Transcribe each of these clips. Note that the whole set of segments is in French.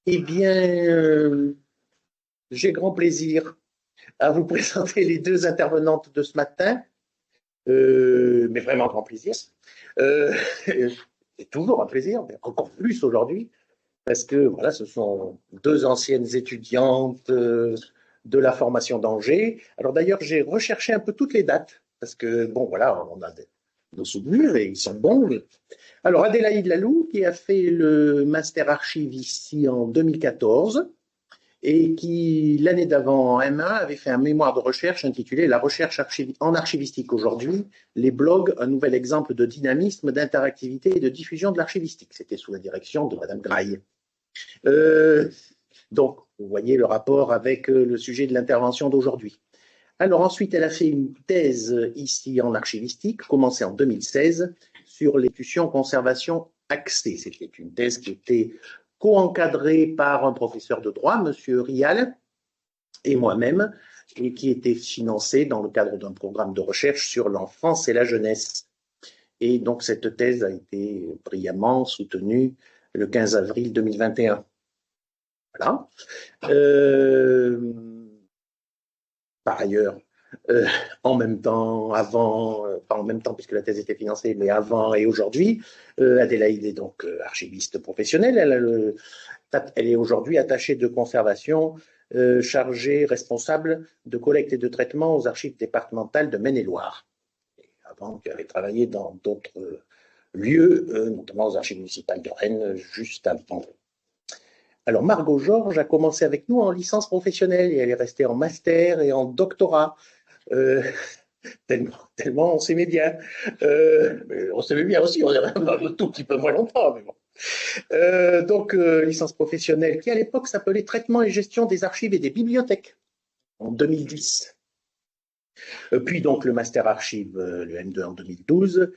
Eh bien, j'ai grand plaisir à vous présenter les deux intervenantes de ce matin, mais vraiment grand plaisir. Euh, c'est toujours un plaisir, mais encore plus aujourd'hui, parce que voilà, ce sont deux anciennes étudiantes de la formation d'Angers. Alors d'ailleurs, j'ai recherché un peu toutes les dates, parce que bon, voilà, on a nos souvenirs et ils sont bons. Alors Adélaïde Laloux, qui a fait le master archive ici en 2014, et qui, l'année d'avant, en M1, avait fait un mémoire de recherche intitulé La recherche en archivistique aujourd'hui, les blogs, un nouvel exemple de dynamisme, d'interactivité et de diffusion de l'archivistique. C'était sous la direction de Madame Graille. Euh, donc, vous voyez le rapport avec le sujet de l'intervention d'aujourd'hui. Alors ensuite, elle a fait une thèse ici en archivistique, commencée en 2016, sur l'étution conservation accès. C'était une thèse qui était co-encadrée par un professeur de droit, Monsieur Rial, et moi-même, et qui était financée dans le cadre d'un programme de recherche sur l'enfance et la jeunesse. Et donc cette thèse a été brillamment soutenue le 15 avril 2021. Voilà. Euh, Par ailleurs, euh, en même temps, avant, pas en même temps puisque la thèse était financée, mais avant et aujourd'hui, Adélaïde est donc archiviste professionnelle. Elle est aujourd'hui attachée de conservation, chargée, responsable de collecte et de traitement aux archives départementales de Maine-et-Loire. Avant, elle avait travaillé dans d'autres lieux, notamment aux archives municipales de Rennes, juste avant. Alors, Margot Georges a commencé avec nous en licence professionnelle et elle est restée en master et en doctorat. Euh, tellement on s'aimait bien. On s'aimait bien aussi, on est un tout petit peu moins longtemps, mais bon. Licence professionnelle qui à l'époque s'appelait Traitement et gestion des archives et des bibliothèques en 2010. Puis donc le master archive, le M2 en 2012.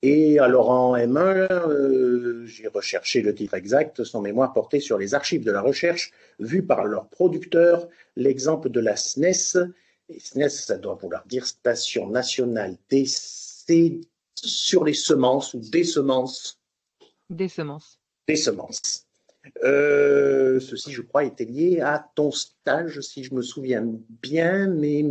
Et alors en M1, j'ai recherché le titre exact, son mémoire portait sur les archives de la recherche vues par leur producteur, l'exemple de la SNES. Et SNES, ça doit vouloir dire Station nationale d'essai sur les semences ou des semences. Des semences. Des semences. Ceci, je crois, était lié à ton stage, si je me souviens bien, mais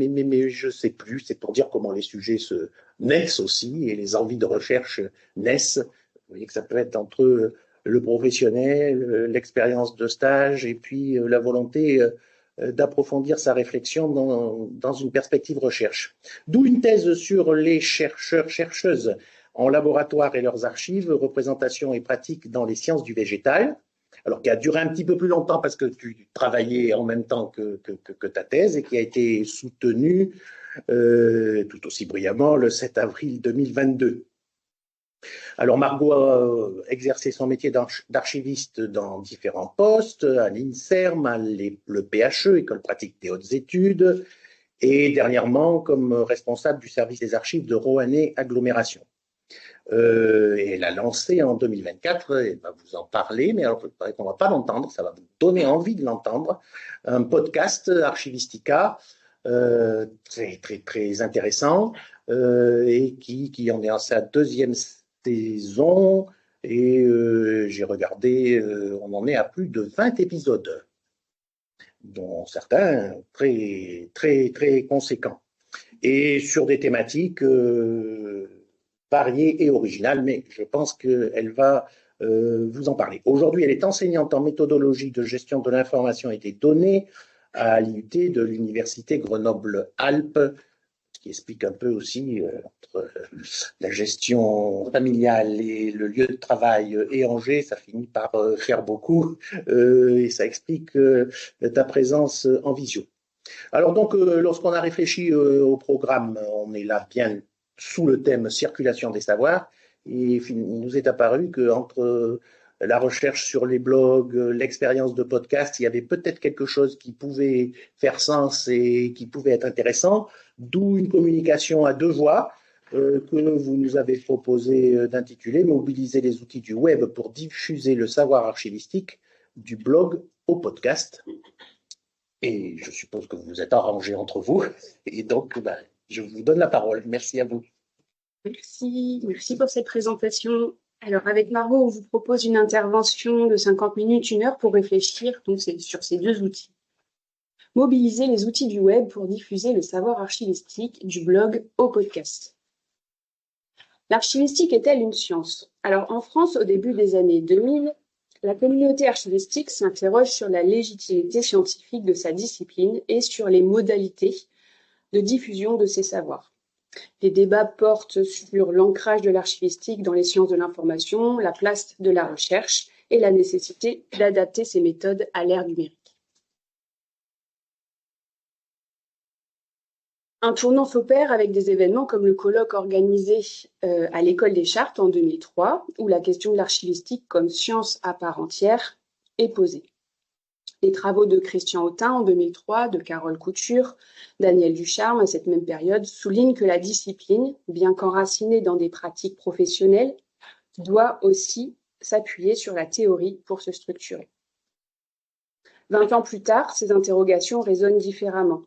je ne sais plus. C'est pour dire comment les sujets se naissent aussi et les envies de recherche naissent. Vous voyez que ça peut être entre le professionnel, l'expérience de stage et puis la volonté d'approfondir sa réflexion dans une perspective recherche. D'où une thèse sur les chercheurs-chercheuses en laboratoire et leurs archives, représentation et pratique dans les sciences du végétal, alors qui a duré un petit peu plus longtemps parce que tu travaillais en même temps que ta thèse et qui a été soutenue tout aussi brillamment le 7 avril 2022. Alors Margot a exercé son métier d'archiviste dans différents postes, à l'INSERM, le PHE, École pratique des hautes études, et dernièrement comme responsable du service des archives de Roannais Agglomération. Et elle a lancé en 2024, elle va vous en parler, mais alors on ne va pas l'entendre, ça va vous donner envie de l'entendre, un podcast Archivistica, très intéressant, et qui en est à sa deuxième saison, et j'ai regardé, on en est à plus de 20 épisodes, dont certains très conséquents, et sur des thématiques variée et originale, mais je pense qu'elle va vous en parler. Aujourd'hui, elle est enseignante en méthodologie de gestion de l'information et des données à l'IUT de l'Université Grenoble-Alpes, ce qui explique un peu aussi entre la gestion familiale et le lieu de travail et Angers, ça finit par faire beaucoup et ça explique ta présence en visio. Alors donc, lorsqu'on a réfléchi au programme, on est là bien sous le thème circulation des savoirs, et il nous est apparu qu'entre la recherche sur les blogs, l'expérience de podcast, il y avait peut-être quelque chose qui pouvait faire sens et qui pouvait être intéressant, d'où une communication à deux voix que vous nous avez proposé d'intituler Mobiliser les outils du web pour diffuser le savoir archivistique du blog au podcast. Et je suppose que vous vous êtes arrangés entre vous. Et donc, je vous donne la parole. Merci à vous. Merci pour cette présentation. Alors, avec Margot, on vous propose une intervention de 50 minutes, 1 heure pour réfléchir sur ces deux outils. Mobiliser les outils du web pour diffuser le savoir archivistique du blog au podcast. L'archivistique est-elle une science? Alors, en France, au début des années 2000, la communauté archivistique s'interroge sur la légitimité scientifique de sa discipline et sur les modalités de diffusion de ses savoirs. Les débats portent sur l'ancrage de l'archivistique dans les sciences de l'information, la place de la recherche et la nécessité d'adapter ces méthodes à l'ère numérique. Un tournant s'opère avec des événements comme le colloque organisé à l'École des Chartes en 2003, où la question de l'archivistique comme science à part entière est posée. Les travaux de Christian Autain en 2003, de Carole Couture, Daniel Ducharme à cette même période soulignent que la discipline, bien qu'enracinée dans des pratiques professionnelles, doit aussi s'appuyer sur la théorie pour se structurer. 20 ans plus tard, ces interrogations résonnent différemment.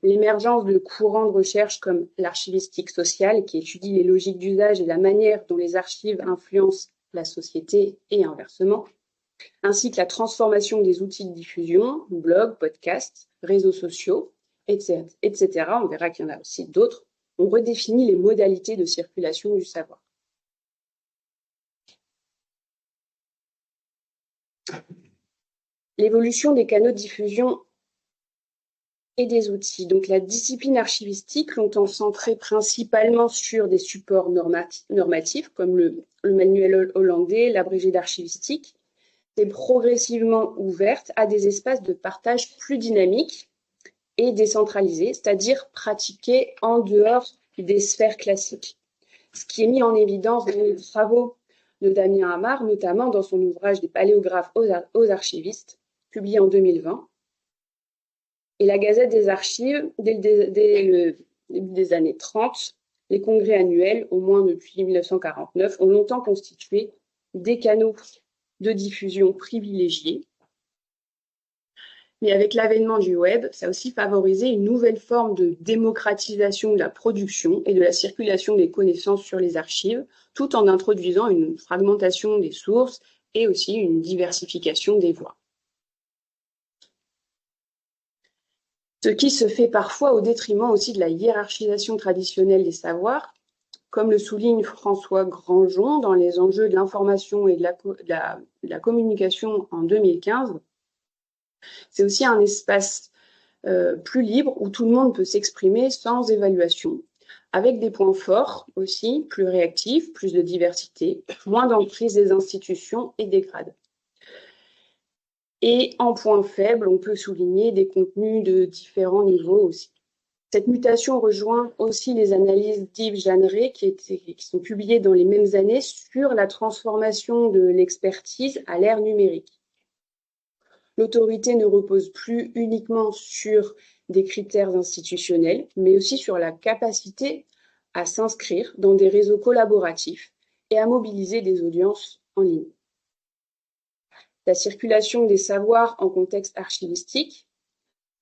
L'émergence de courants de recherche comme l'archivistique sociale, qui étudie les logiques d'usage et la manière dont les archives influencent la société et inversement, ainsi que la transformation des outils de diffusion, blogs, podcasts, réseaux sociaux, etc. On verra qu'il y en a aussi d'autres, ont redéfini les modalités de circulation du savoir. L'évolution des canaux de diffusion et des outils. Donc la discipline archivistique, longtemps centrée principalement sur des supports normatifs comme le manuel hollandais, l'abrégé d'archivistique, s'est progressivement ouverte à des espaces de partage plus dynamiques et décentralisés, c'est-à-dire pratiqués en dehors des sphères classiques. Ce qui est mis en évidence dans les travaux de Damien Amar, notamment dans son ouvrage des paléographes aux archivistes, publié en 2020, et la Gazette des Archives, dès le début des années 30, les congrès annuels, au moins depuis 1949, ont longtemps constitué des canaux de diffusion privilégiés. Mais avec l'avènement du web, ça a aussi favorisé une nouvelle forme de démocratisation de la production et de la circulation des connaissances sur les archives, tout en introduisant une fragmentation des sources et aussi une diversification des voix. Ce qui se fait parfois au détriment aussi de la hiérarchisation traditionnelle des savoirs, comme le souligne François Grandjean dans Les enjeux de l'information et de la communication en 2015. C'est aussi un espace plus libre où tout le monde peut s'exprimer sans évaluation, avec des points forts aussi, plus réactifs, plus de diversité, moins d'emprise des institutions et des grades. Et en point faible, on peut souligner des contenus de différents niveaux aussi. Cette mutation rejoint aussi les analyses d'Yves Jeanneret qui sont publiées dans les mêmes années sur la transformation de l'expertise à l'ère numérique. L'autorité ne repose plus uniquement sur des critères institutionnels, mais aussi sur la capacité à s'inscrire dans des réseaux collaboratifs et à mobiliser des audiences en ligne. La circulation des savoirs en contexte archivistique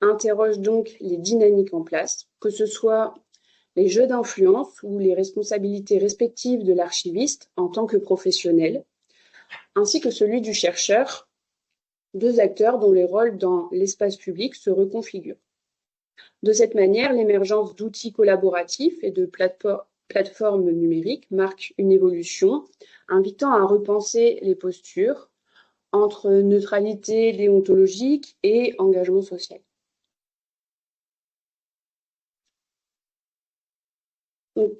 interroge donc les dynamiques en place, que ce soit les jeux d'influence ou les responsabilités respectives de l'archiviste en tant que professionnel, ainsi que celui du chercheur, deux acteurs dont les rôles dans l'espace public se reconfigurent. De cette manière, l'émergence d'outils collaboratifs et de plateformes numériques marque une évolution, invitant à repenser les postures entre neutralité déontologique et engagement social. Donc,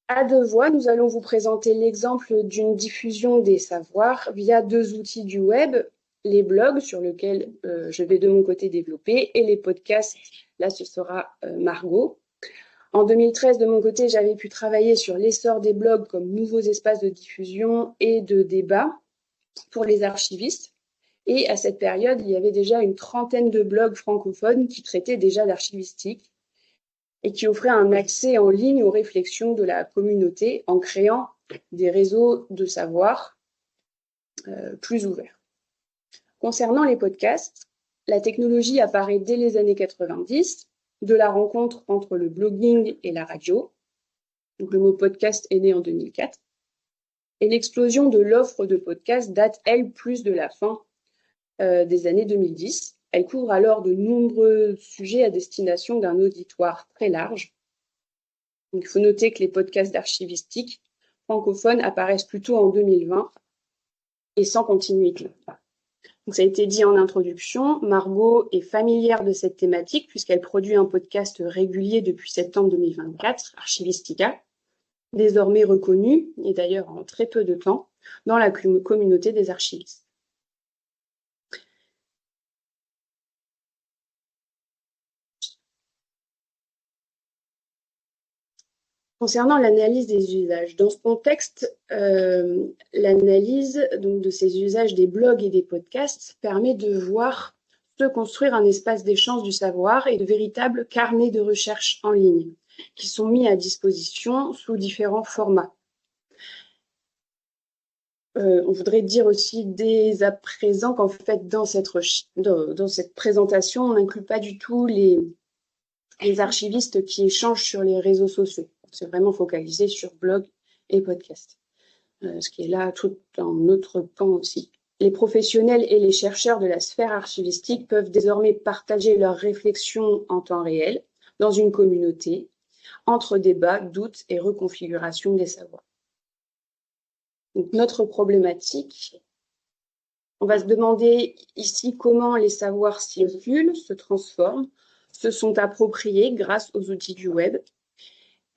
à deux voix, nous allons vous présenter l'exemple d'une diffusion des savoirs via deux outils du web, les blogs sur lesquels je vais de mon côté développer et les podcasts, là ce sera Margot. En 2013, de mon côté, j'avais pu travailler sur l'essor des blogs comme nouveaux espaces de diffusion et de débat pour les archivistes. Et à cette période, il y avait déjà une trentaine de blogs francophones qui traitaient déjà d'archivistique et qui offraient un accès en ligne aux réflexions de la communauté en créant des réseaux de savoir plus ouverts. Concernant les podcasts, la technologie apparaît dès les années 90, de la rencontre entre le blogging et la radio. Donc le mot podcast est né en 2004. Et l'explosion de l'offre de podcasts date, elle, plus de la fin des années 2010. Elle couvre alors de nombreux sujets à destination d'un auditoire très large. Donc, il faut noter que les podcasts d'archivistique francophones apparaissent plutôt en 2020 et sans continuité. Donc, ça a été dit en introduction, Margot est familière de cette thématique puisqu'elle produit un podcast régulier depuis septembre 2024, Archivistica, désormais reconnu, et d'ailleurs en très peu de temps, dans la communauté des archivistes. Concernant l'analyse des usages, dans ce contexte, l'analyse donc, de ces usages des blogs et des podcasts permet de voir se construire un espace d'échange du savoir et de véritables carnets de recherche en ligne qui sont mis à disposition sous différents formats. On voudrait dire aussi dès à présent qu'en fait, dans cette présentation, on n'inclut pas du tout les archivistes qui échangent sur les réseaux sociaux. C'est vraiment focalisé sur blog et podcast, ce qui est là tout un autre pan aussi. Les professionnels et les chercheurs de la sphère archivistique peuvent désormais partager leurs réflexions en temps réel dans une communauté, entre débats, doutes et reconfiguration des savoirs. Donc, notre problématique, on va se demander ici comment les savoirs circulent, se transforment, se sont appropriés grâce aux outils du web.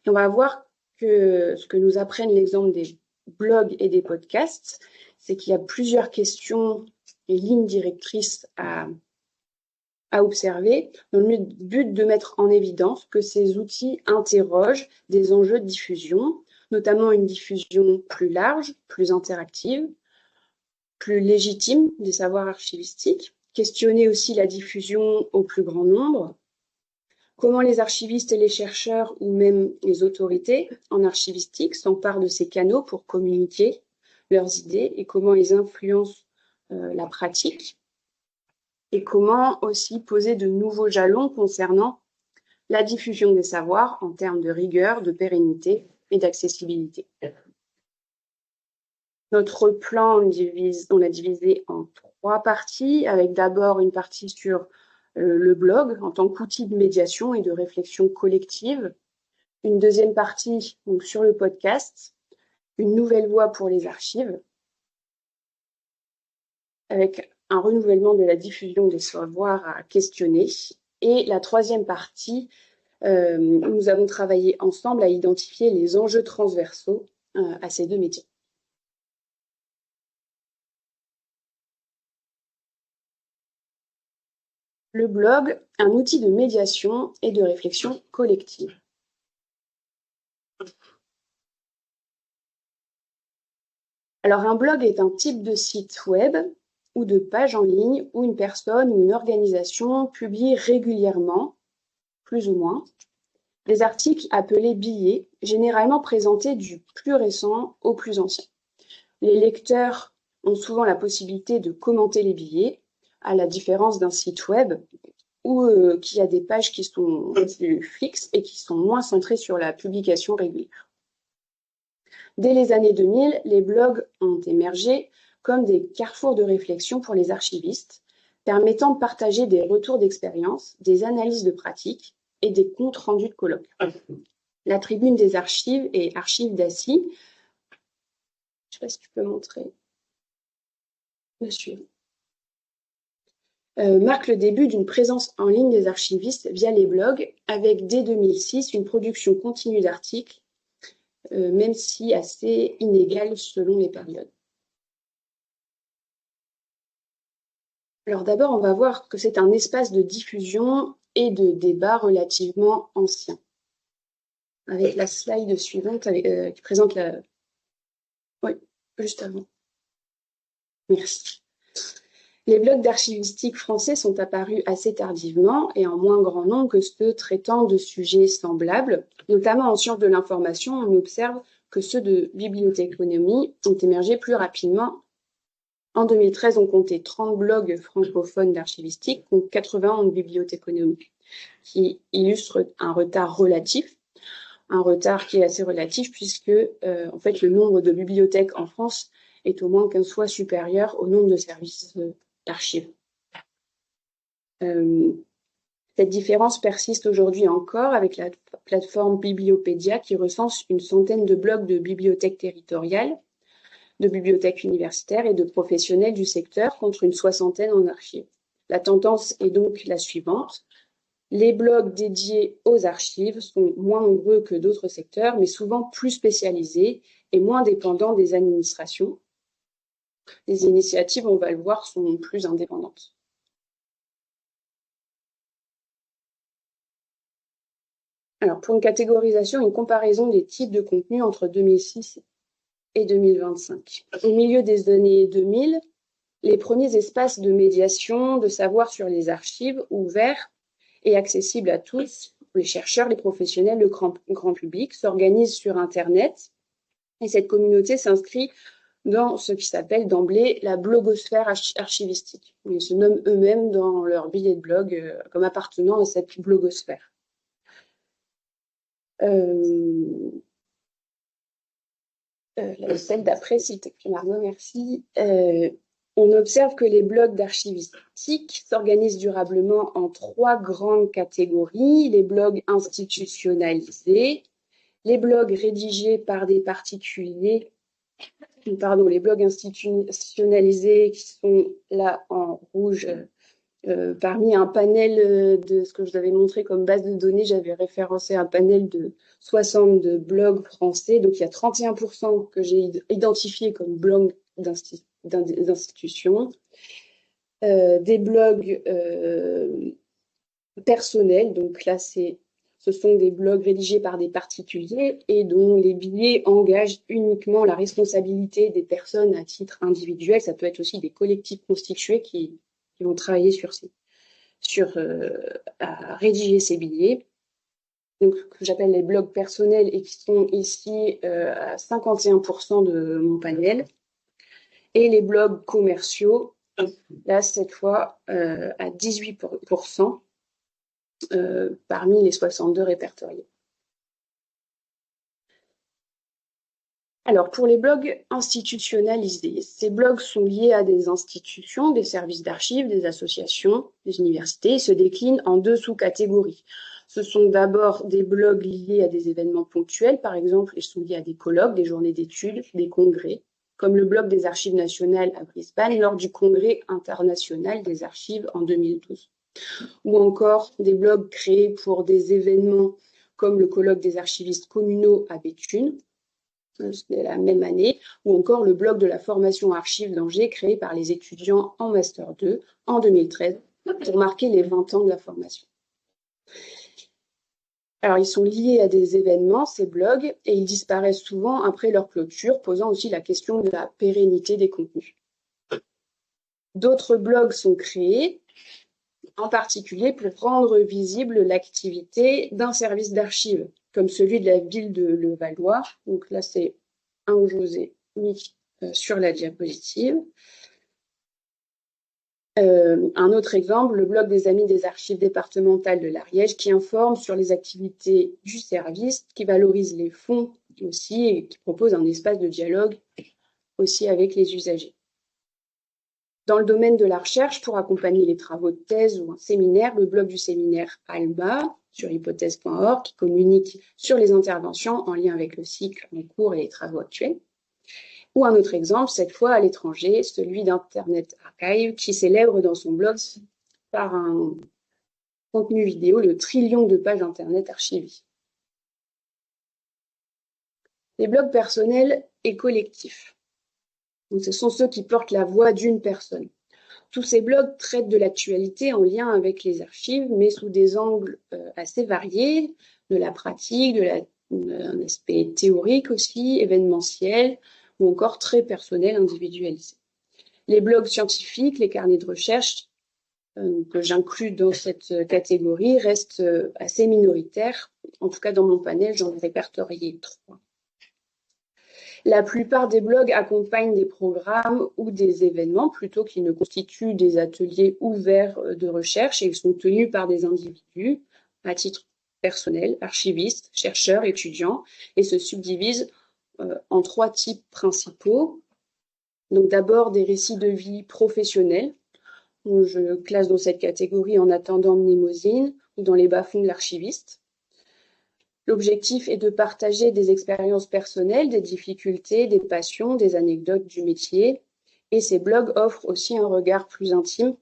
Et on va voir que ce que nous apprennent l'exemple des blogs et des podcasts, c'est qu'il y a plusieurs questions et lignes directrices à observer dans le but de mettre en évidence que ces outils interrogent des enjeux de diffusion, notamment une diffusion plus large, plus interactive, plus légitime des savoirs archivistiques, questionner aussi la diffusion au plus grand nombre, comment les archivistes et les chercheurs ou même les autorités en archivistique s'emparent de ces canaux pour communiquer leurs idées et comment ils influencent la pratique et comment aussi poser de nouveaux jalons concernant la diffusion des savoirs en termes de rigueur, de pérennité et d'accessibilité. Notre plan, on l'a divisé en 3 parties, avec d'abord une partie sur le blog en tant qu'outil de médiation et de réflexion collective, une deuxième partie donc, sur le podcast, une nouvelle voie pour les archives, avec un renouvellement de la diffusion des savoirs à questionner, et la troisième partie, nous avons travaillé ensemble à identifier les enjeux transversaux à ces 2 métiers. Le blog, un outil de médiation et de réflexion collective. Alors, un blog est un type de site web ou de page en ligne où une personne ou une organisation publie régulièrement, plus ou moins, des articles appelés billets, généralement présentés du plus récent au plus ancien. Les lecteurs ont souvent la possibilité de commenter les billets, à la différence d'un site web où qui a des pages qui sont plus fixes et qui sont moins centrées sur la publication régulière. Dès les années 2000, les blogs ont émergé comme des carrefours de réflexion pour les archivistes, permettant de partager des retours d'expérience, des analyses de pratiques et des comptes rendus de colloques. La tribune des archives et archives d'Assis, je ne sais pas si tu peux montrer, monsieur, marque le début d'une présence en ligne des archivistes via les blogs, avec dès 2006 une production continue d'articles, même si assez inégale selon les périodes. Alors d'abord, on va voir que c'est un espace de diffusion et de débat relativement ancien. Avec la slide suivante qui présente la... Oui, juste avant. Merci. Les blogs d'archivistique français sont apparus assez tardivement et en moins grand nombre que ceux traitant de sujets semblables. Notamment en sciences de l'information, on observe que ceux de bibliothéconomie ont émergé plus rapidement. En 2013, on comptait 30 blogs francophones d'archivistique, donc 80 en bibliothéconomie, qui illustrent un retard relatif. un retard qui est assez relatif puisque en fait le nombre de bibliothèques en France est au moins 15 fois supérieur au nombre de services d'archives. Cette différence persiste aujourd'hui encore avec la plateforme Bibliopédia qui recense une centaine de blogs de bibliothèques territoriales, de bibliothèques universitaires et de professionnels du secteur contre une soixantaine en archives. La tendance est donc la suivante. Les blogs dédiés aux archives sont moins nombreux que d'autres secteurs, mais souvent plus spécialisés et moins dépendants des administrations. Les initiatives, on va le voir, sont plus indépendantes. Alors, pour une catégorisation, une comparaison des types de contenus entre 2006 et 2025. Au milieu des années 2000, les premiers espaces de médiation, de savoir sur les archives, ouverts et accessibles à tous, les chercheurs, les professionnels, le grand public, s'organisent sur Internet. Et cette communauté s'inscrit dans ce qui s'appelle d'emblée la blogosphère archivistique. Ils se nomment eux-mêmes dans leur billet de blog comme appartenant à cette blogosphère. Celle d'après, s'il te plaît, Margot, merci. On observe que les blogs d'archivistique s'organisent durablement en 3 grandes catégories. Les blogs institutionnalisés, les blogs rédigés par des particuliers, les blogs institutionnalisés qui sont là en rouge. Parmi un panel de ce que je vous avais montré comme base de données, j'avais référencé un panel de 62 blogs français. Donc, il y a 31% que j'ai identifié comme blogs d'institutions. Des blogs personnels. Donc là, ce sont des blogs rédigés par des particuliers et dont les billets engagent uniquement la responsabilité des personnes à titre individuel. Ça peut être aussi des collectifs constitués qui vont travailler à rédiger ces billets, donc que j'appelle les blogs personnels et qui sont ici à 51% de mon panel, et les blogs commerciaux, là cette fois à 18% parmi les 62 répertoriés. Alors, pour les blogs institutionnalisés, ces blogs sont liés à des institutions, des services d'archives, des associations, des universités, et se déclinent en 2 sous-catégories. Ce sont d'abord des blogs liés à des événements ponctuels, par exemple, ils sont liés à des colloques, des journées d'études, des congrès, comme le blog des Archives nationales à Brisbane lors du Congrès international des archives en 2012. Ou encore des blogs créés pour des événements comme le colloque des archivistes communaux à Béthune, c'était la même année, ou encore le blog de la formation Archives d'Angers créé par les étudiants en Master 2 en 2013 pour marquer les 20 ans de la formation. Alors, ils sont liés à des événements, ces blogs, et ils disparaissent souvent après leur clôture, posant aussi la question de la pérennité des contenus. D'autres blogs sont créés, en particulier pour rendre visible l'activité d'un service d'archives, comme celui de la ville de Levallois. Donc là, c'est un où je vous ai mis sur la diapositive. Un autre exemple, le blog des Amis des archives départementales de l'Ariège, qui informe sur les activités du service, qui valorise les fonds aussi et qui propose un espace de dialogue aussi avec les usagers. Dans le domaine de la recherche, pour accompagner les travaux de thèse ou un séminaire, le blog du séminaire ALBA sur hypothèse.org qui communique sur les interventions en lien avec le cycle en cours et les travaux actuels. Ou un autre exemple, cette fois à l'étranger, celui d'Internet Archive qui célèbre dans son blog par un contenu vidéo le trillion de pages Internet archivées. Les blogs personnels et collectifs. Donc, ce sont ceux qui portent la voix d'une personne. Tous ces blogs traitent de l'actualité en lien avec les archives, mais sous des angles assez variés, de la pratique, d'un aspect théorique aussi, événementiel, ou encore très personnel, individualisé. Les blogs scientifiques, les carnets de recherche que j'inclus dans cette catégorie restent assez minoritaires. En tout cas, dans mon panel, j'en ai répertorié 3. La plupart des blogs accompagnent des programmes ou des événements plutôt qu'ils ne constituent des ateliers ouverts de recherche et ils sont tenus par des individus à titre personnel, archivistes, chercheurs, étudiants, et se subdivise en 3 types principaux. Donc d'abord des récits de vie professionnels, où je classe dans cette catégorie En attendant Mnemosyne ou Dans les bas-fonds de l'archiviste. L'objectif est de partager des expériences personnelles, des difficultés, des passions, des anecdotes du métier. Et ces blogs offrent aussi un regard plus intime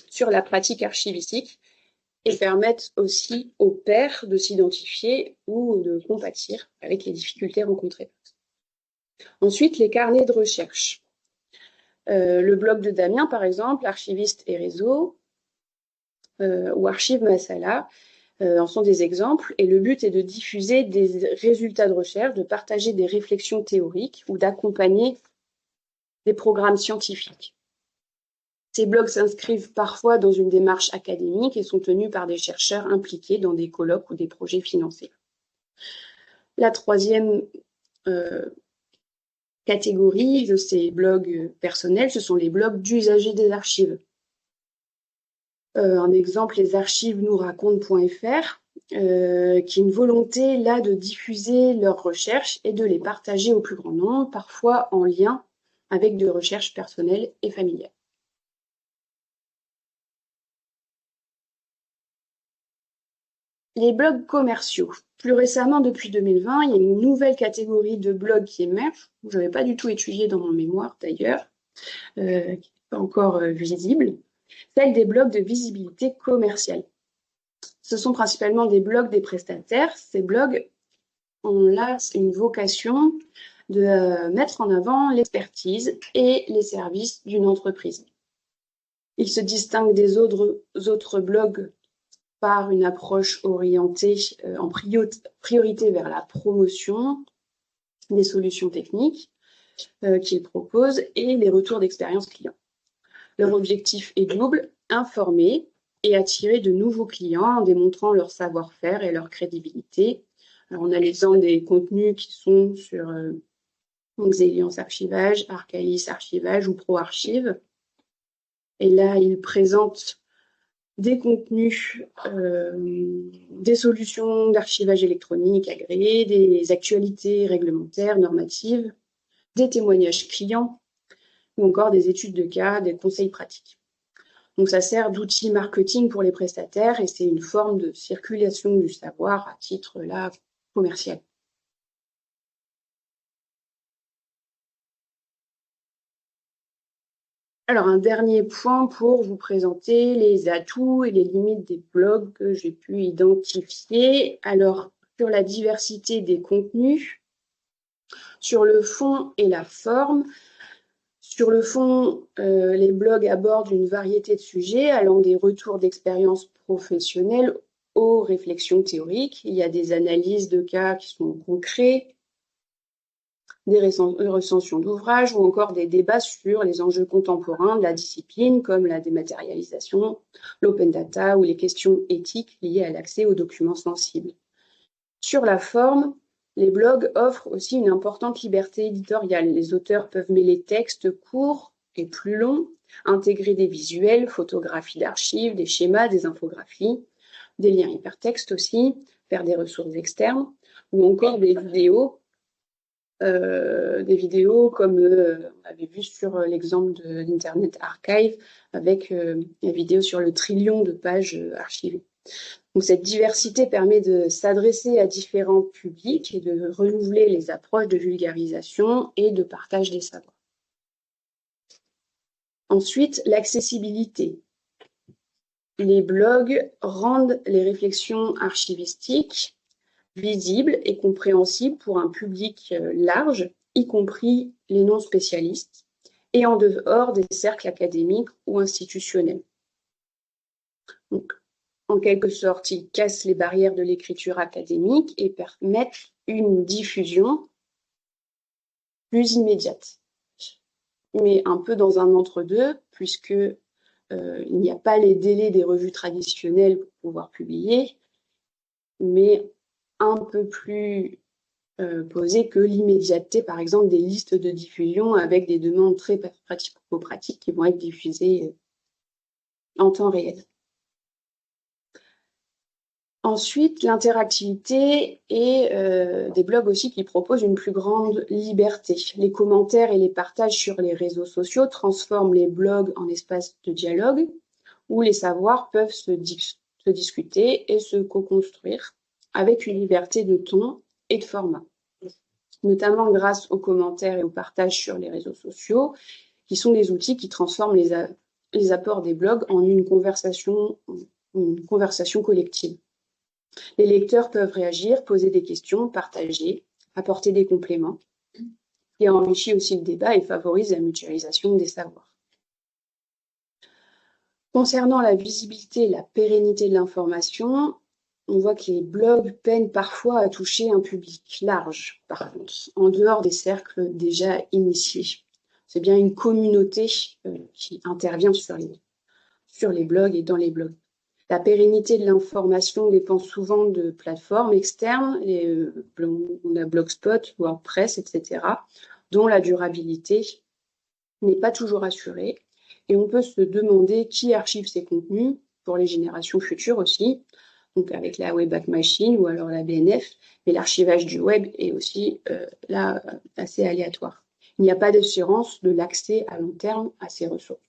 sur la pratique archivistique et permettent aussi aux pairs de s'identifier ou de compatir avec les difficultés rencontrées. Ensuite, les carnets de recherche. Le blog de Damien, par exemple, Archiviste et réseau, ou Archive Masala, en sont des exemples. Et le but est de diffuser des résultats de recherche, de partager des réflexions théoriques ou d'accompagner des programmes scientifiques. Ces blogs s'inscrivent parfois dans une démarche académique et sont tenus par des chercheurs impliqués dans des colloques ou des projets financés. La troisième catégorie de ces blogs personnels, ce sont les blogs d'usagers des archives. Un exemple, les archives nous racontent.fr, qui est une volonté là de diffuser leurs recherches et de les partager au plus grand nombre, parfois en lien avec des recherches personnelles et familiales. Les blogs commerciaux. Plus récemment, depuis 2020, il y a une nouvelle catégorie de blogs qui émerge, que je n'avais pas du tout étudié dans mon mémoire d'ailleurs, qui n'est pas encore visible, celle des blogs de visibilité commerciale. Ce sont principalement des blogs des prestataires. Ces blogs ont là une vocation de mettre en avant l'expertise et les services d'une entreprise. Ils se distinguent des autres blogs par une approche orientée en priorité vers la promotion des solutions techniques qu'ils proposent et les retours d'expérience clients. Leur objectif est double, informer et attirer de nouveaux clients en démontrant leur savoir-faire et leur crédibilité. Alors, on a l'exemple des contenus qui sont sur Xeliance Archivage, Arcalis Archivage ou ProArchive. Et là, ils présentent des contenus, des solutions d'archivage électronique agréées, des actualités réglementaires, normatives, des témoignages clients ou encore des études de cas, des conseils pratiques. Donc ça sert d'outil marketing pour les prestataires et c'est une forme de circulation du savoir à titre là commercial. Alors, un dernier point pour vous présenter les atouts et les limites des blogs que j'ai pu identifier. Alors, sur la diversité des contenus, sur le fond et la forme. Sur le fond, les blogs abordent une variété de sujets allant des retours d'expérience professionnelle aux réflexions théoriques. Il y a des analyses de cas qui sont concrets, des recensions d'ouvrages ou encore des débats sur les enjeux contemporains de la discipline comme la dématérialisation, l'open data ou les questions éthiques liées à l'accès aux documents sensibles. Sur la forme, les blogs offrent aussi une importante liberté éditoriale. Les auteurs peuvent mêler textes courts et plus longs, intégrer des visuels, photographies d'archives, des schémas, des infographies, des liens hypertextes aussi, faire des ressources externes ou encore des vidéos comme on avait vu sur l'exemple de l'Internet Archive avec la vidéo sur le trillion de pages archivées. Donc cette diversité permet de s'adresser à différents publics et de renouveler les approches de vulgarisation et de partage des savoirs. Ensuite, l'accessibilité. Les blogs rendent les réflexions archivistiques visibles et compréhensibles pour un public large, y compris les non-spécialistes, et en dehors des cercles académiques ou institutionnels. Donc, en quelque sorte, ils cassent les barrières de l'écriture académique et permettent une diffusion plus immédiate. Mais un peu dans un entre-deux, puisque il n'y a pas les délais des revues traditionnelles pour pouvoir publier, mais un peu plus posé que l'immédiateté, par exemple, des listes de diffusion avec des demandes très pratico-pratiques qui vont être diffusées en temps réel. Ensuite, l'interactivité et des blogs aussi qui proposent une plus grande liberté. Les commentaires et les partages sur les réseaux sociaux transforment les blogs en espaces de dialogue où les savoirs peuvent se discuter et se co-construire avec une liberté de ton et de format, notamment grâce aux commentaires et aux partages sur les réseaux sociaux, qui sont des outils qui transforment les apports des blogs en une conversation collective. Les lecteurs peuvent réagir, poser des questions, partager, apporter des compléments, et enrichit aussi le débat et favorise la mutualisation des savoirs. Concernant la visibilité et la pérennité de l'information, on voit que les blogs peinent parfois à toucher un public large, par contre, en dehors des cercles déjà initiés. C'est bien une communauté qui intervient sur les blogs et dans les blogs. La pérennité de l'information dépend souvent de plateformes externes, on a Blogspot, WordPress, etc., dont la durabilité n'est pas toujours assurée. Et on peut se demander qui archive ces contenus pour les générations futures aussi, donc avec la Wayback Machine ou alors la BNF, mais l'archivage du web est aussi là assez aléatoire. Il n'y a pas d'assurance de l'accès à long terme à ces ressources.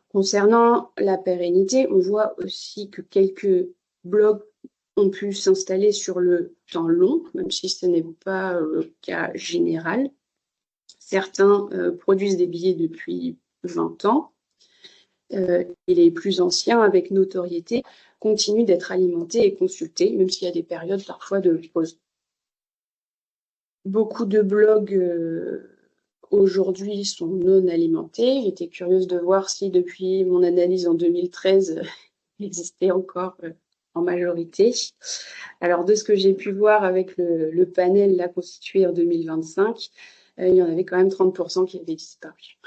Concernant la pérennité, on voit aussi que quelques blogs ont pu s'installer sur le temps long, même si ce n'est pas le cas général. Certains produisent des billets depuis 20 ans, et les plus anciens, avec notoriété, continuent d'être alimentés et consultés, même s'il y a des périodes parfois de pause. Beaucoup de blogs aujourd'hui sont non alimentés. J'étais curieuse de voir si depuis mon analyse en 2013, il existait encore en majorité. Alors de ce que j'ai pu voir avec le panel là constitué en 2025, il y en avait quand même 30% qui avaient disparu.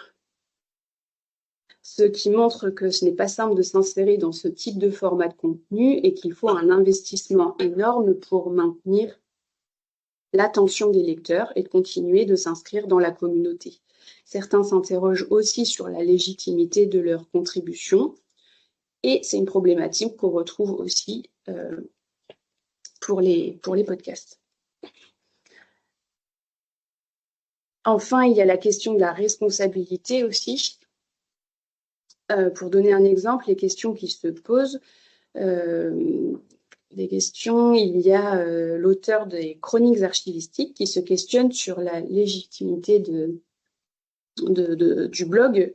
Ce qui montre que ce n'est pas simple de s'insérer dans ce type de format de contenu et qu'il faut un investissement énorme pour maintenir l'attention des lecteurs et de continuer de s'inscrire dans la communauté. Certains s'interrogent aussi sur la légitimité de leur contribution et c'est une problématique qu'on retrouve aussi pour les podcasts. Enfin, il y a la question de la responsabilité aussi. Pour donner un exemple, les questions qui se posent, il y a l'auteur des chroniques archivistiques qui se questionne sur la légitimité du blog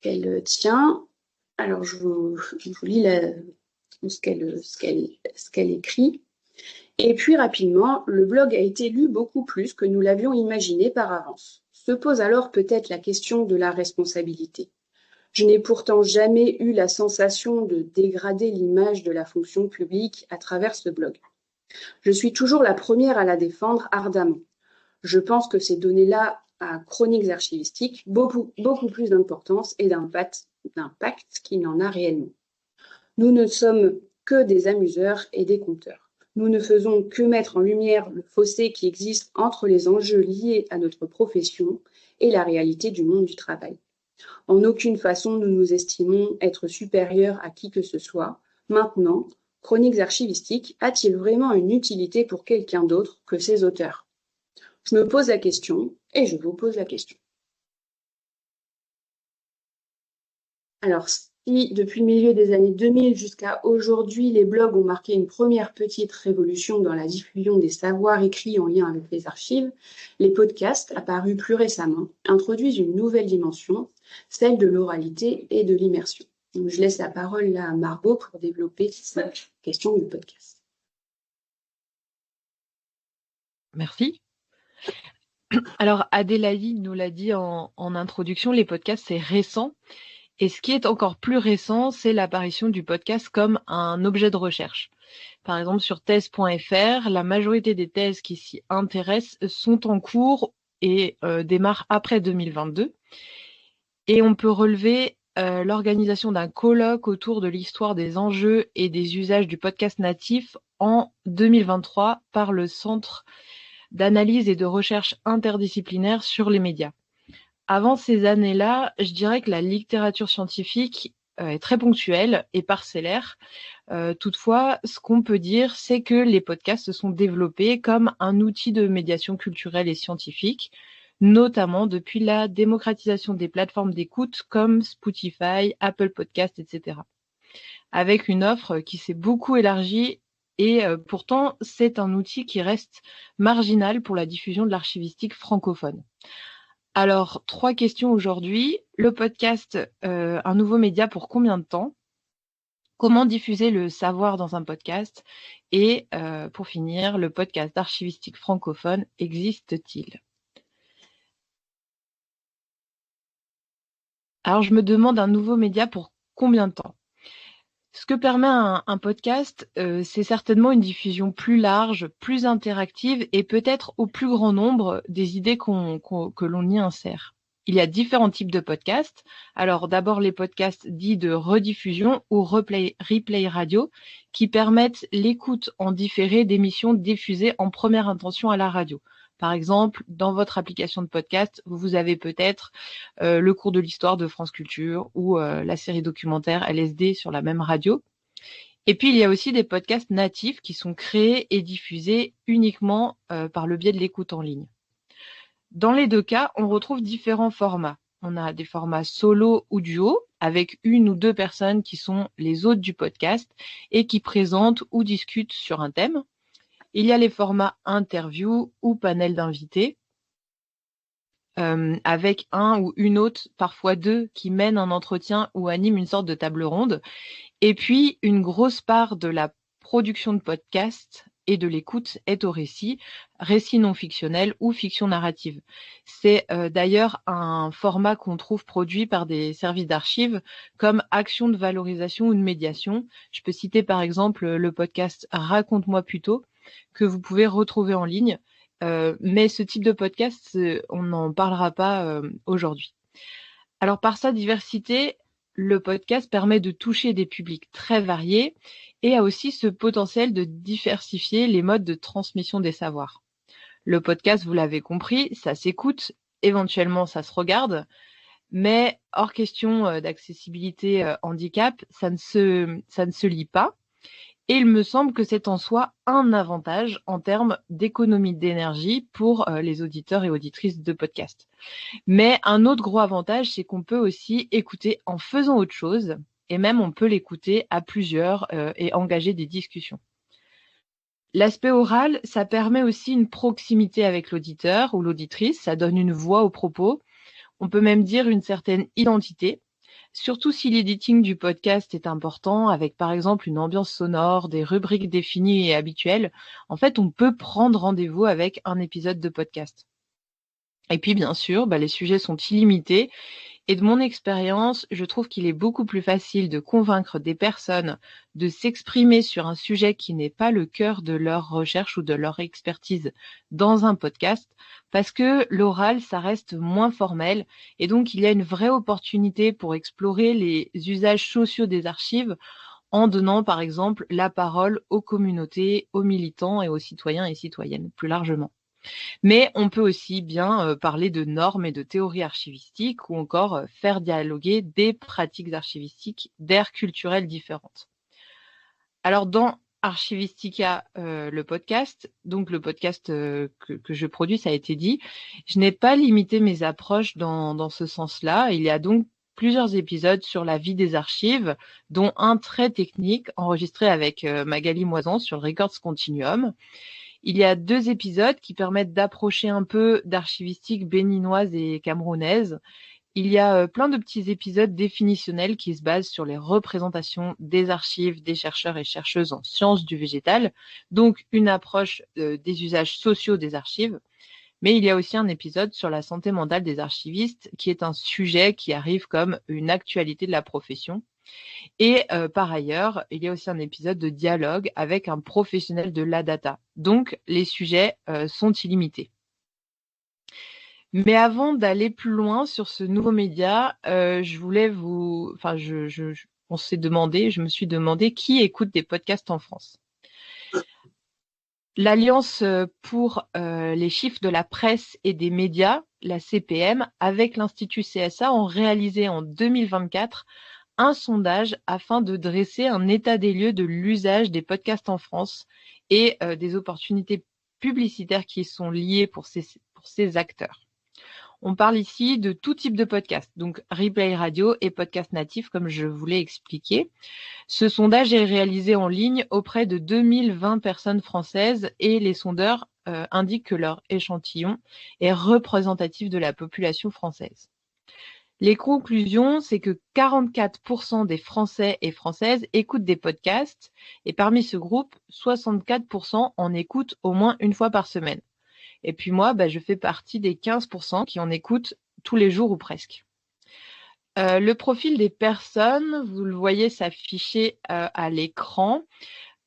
qu'elle tient. Alors, je vous lis ce qu'elle écrit. Et puis, rapidement, le blog a été lu beaucoup plus que nous l'avions imaginé par avance. Se pose alors peut-être la question de la responsabilité. Je n'ai pourtant jamais eu la sensation de dégrader l'image de la fonction publique à travers ce blog. Je suis toujours la première à la défendre ardemment. Je pense que ces données-là à Chroniques archivistiques beaucoup plus d'importance et d'impact qu'il n'en a réellement. Nous ne sommes que des amuseurs et des conteurs. Nous ne faisons que mettre en lumière le fossé qui existe entre les enjeux liés à notre profession et la réalité du monde du travail. En aucune façon nous nous estimons être supérieurs à qui que ce soit. Maintenant, Chroniques archivistiques a-t-il vraiment une utilité pour quelqu'un d'autre que ses auteurs ? Je me pose la question et je vous pose la question. Alors, si depuis le milieu des années 2000 jusqu'à aujourd'hui, les blogs ont marqué une première petite révolution dans la diffusion des savoirs écrits en lien avec les archives, les podcasts, apparus plus récemment, introduisent une nouvelle dimension, celle de l'oralité et de l'immersion. Donc, je laisse la parole là à Margot pour développer cette question du podcast. Merci. Alors, Adélaïde nous l'a dit en introduction, les podcasts, c'est récent. Et ce qui est encore plus récent, c'est l'apparition du podcast comme un objet de recherche. Par exemple, sur thèse.fr, la majorité des thèses qui s'y intéressent sont en cours et démarrent après 2022. Et on peut relever l'organisation d'un colloque autour de l'histoire des enjeux et des usages du podcast natif en 2023 par le Centre d'analyse et de recherche interdisciplinaire sur les médias. Avant ces années-là, je dirais que la littérature scientifique est très ponctuel et parcellaire. Toutefois, ce qu'on peut dire, c'est que les podcasts se sont développés comme un outil de médiation culturelle et scientifique, notamment depuis la démocratisation des plateformes d'écoute comme Spotify, Apple Podcasts, etc. Avec une offre qui s'est beaucoup élargie et pourtant, c'est un outil qui reste marginal pour la diffusion de l'archivistique francophone. Alors, 3 questions aujourd'hui. Le podcast, un nouveau média pour combien de temps ? Comment diffuser le savoir dans un podcast ? Et pour finir, le podcast d'archivistique francophone existe-t-il ? Alors, je me demande un nouveau média pour combien de temps ? Ce que permet un podcast, c'est certainement une diffusion plus large, plus interactive et peut-être au plus grand nombre des idées que l'on y insère. Il y a différents types de podcasts. Alors d'abord les podcasts dits de rediffusion ou replay radio qui permettent l'écoute en différé d'émissions diffusées en première intention à la radio. Par exemple, dans votre application de podcast, vous avez peut-être le cours de l'histoire de France Culture ou la série documentaire LSD sur la même radio. Et puis, il y a aussi des podcasts natifs qui sont créés et diffusés uniquement par le biais de l'écoute en ligne. Dans les 2 cas, on retrouve différents formats. On a des formats solo ou duo, avec 1 ou 2 personnes qui sont les hôtes du podcast et qui présentent ou discutent sur un thème. Il y a les formats interview ou panel d'invités, avec un ou une hôte, parfois 2, qui mènent un entretien ou animent une sorte de table ronde. Et puis, une grosse part de la production de podcasts et de l'écoute est au récit non fictionnel ou fiction narrative. C'est d'ailleurs un format qu'on trouve produit par des services d'archives comme action de valorisation ou de médiation. Je peux citer par exemple le podcast Raconte-moi plutôt, que vous pouvez retrouver en ligne. Mais ce type de podcast, on n'en parlera pas aujourd'hui. Alors par sa diversité, le podcast permet de toucher des publics très variés et a aussi ce potentiel de diversifier les modes de transmission des savoirs. Le podcast, vous l'avez compris, ça s'écoute, éventuellement ça se regarde, mais hors question d'accessibilité handicap, ça ne se lit pas. Et il me semble que c'est en soi un avantage en termes d'économie d'énergie pour les auditeurs et auditrices de podcasts. Mais un autre gros avantage, c'est qu'on peut aussi écouter en faisant autre chose, et même on peut l'écouter à plusieurs et engager des discussions. L'aspect oral, ça permet aussi une proximité avec l'auditeur ou l'auditrice, ça donne une voix aux propos, on peut même dire une certaine identité, surtout si l'editing du podcast est important, avec par exemple une ambiance sonore, des rubriques définies et habituelles. En fait, on peut prendre rendez-vous avec un épisode de podcast. Et puis bien sûr, les sujets sont illimités et de mon expérience, je trouve qu'il est beaucoup plus facile de convaincre des personnes de s'exprimer sur un sujet qui n'est pas le cœur de leur recherche ou de leur expertise dans un podcast parce que l'oral, ça reste moins formel et donc il y a une vraie opportunité pour explorer les usages sociaux des archives en donnant par exemple la parole aux communautés, aux militants et aux citoyens et citoyennes plus largement. Mais on peut aussi bien parler de normes et de théories archivistiques ou encore faire dialoguer des pratiques archivistiques d'aires culturelles différentes. Alors dans Archivistica, le podcast, donc le podcast que je produis, ça a été dit, je n'ai pas limité mes approches dans ce sens-là. Il y a donc plusieurs épisodes sur la vie des archives, dont un très technique enregistré avec Magali Moisan sur le Records Continuum. Il y a 2 épisodes qui permettent d'approcher un peu d'archivistique béninoise et camerounaise. Il y a plein de petits épisodes définitionnels qui se basent sur les représentations des archives des chercheurs et chercheuses en sciences du végétal, donc une approche des usages sociaux des archives. Mais il y a aussi un épisode sur la santé mentale des archivistes, qui est un sujet qui arrive comme une actualité de la profession. Et par ailleurs, il y a aussi un épisode de dialogue avec un professionnel de la data. Donc, les sujets sont illimités. Mais avant d'aller plus loin sur ce nouveau média, je me suis demandé qui écoute des podcasts en France. L'Alliance pour les chiffres de la presse et des médias, la CPM, avec l'Institut CSA, ont réalisé en 2024 un sondage afin de dresser un état des lieux de l'usage des podcasts en France et des opportunités publicitaires qui sont liées pour ces acteurs. On parle ici de tout type de podcast, donc replay radio et podcast natif, comme je vous l'ai expliqué. Ce sondage est réalisé en ligne auprès de 2020 personnes françaises et les sondeurs indiquent que leur échantillon est représentatif de la population française. Les conclusions, c'est que 44% des Français et Françaises écoutent des podcasts et parmi ce groupe, 64% en écoutent au moins une fois par semaine. Et puis moi, je fais partie des 15% qui en écoutent tous les jours ou presque. Le profil des personnes, vous le voyez s'afficher à l'écran.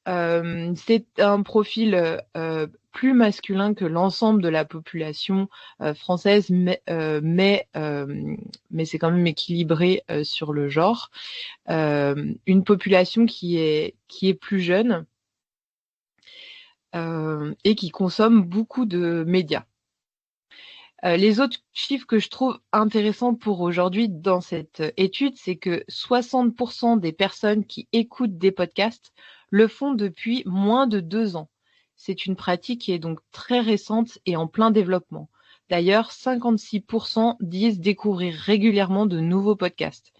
C'est un profil plus masculin que l'ensemble de la population française, mais c'est quand même équilibré sur le genre. Une population qui est plus jeune et qui consomme beaucoup de médias. Les autres chiffres que je trouve intéressants pour aujourd'hui dans cette étude, c'est que 60% des personnes qui écoutent des podcasts le font depuis moins de 2 ans. C'est une pratique qui est donc très récente et en plein développement. D'ailleurs, 56% disent découvrir régulièrement de nouveaux podcasts.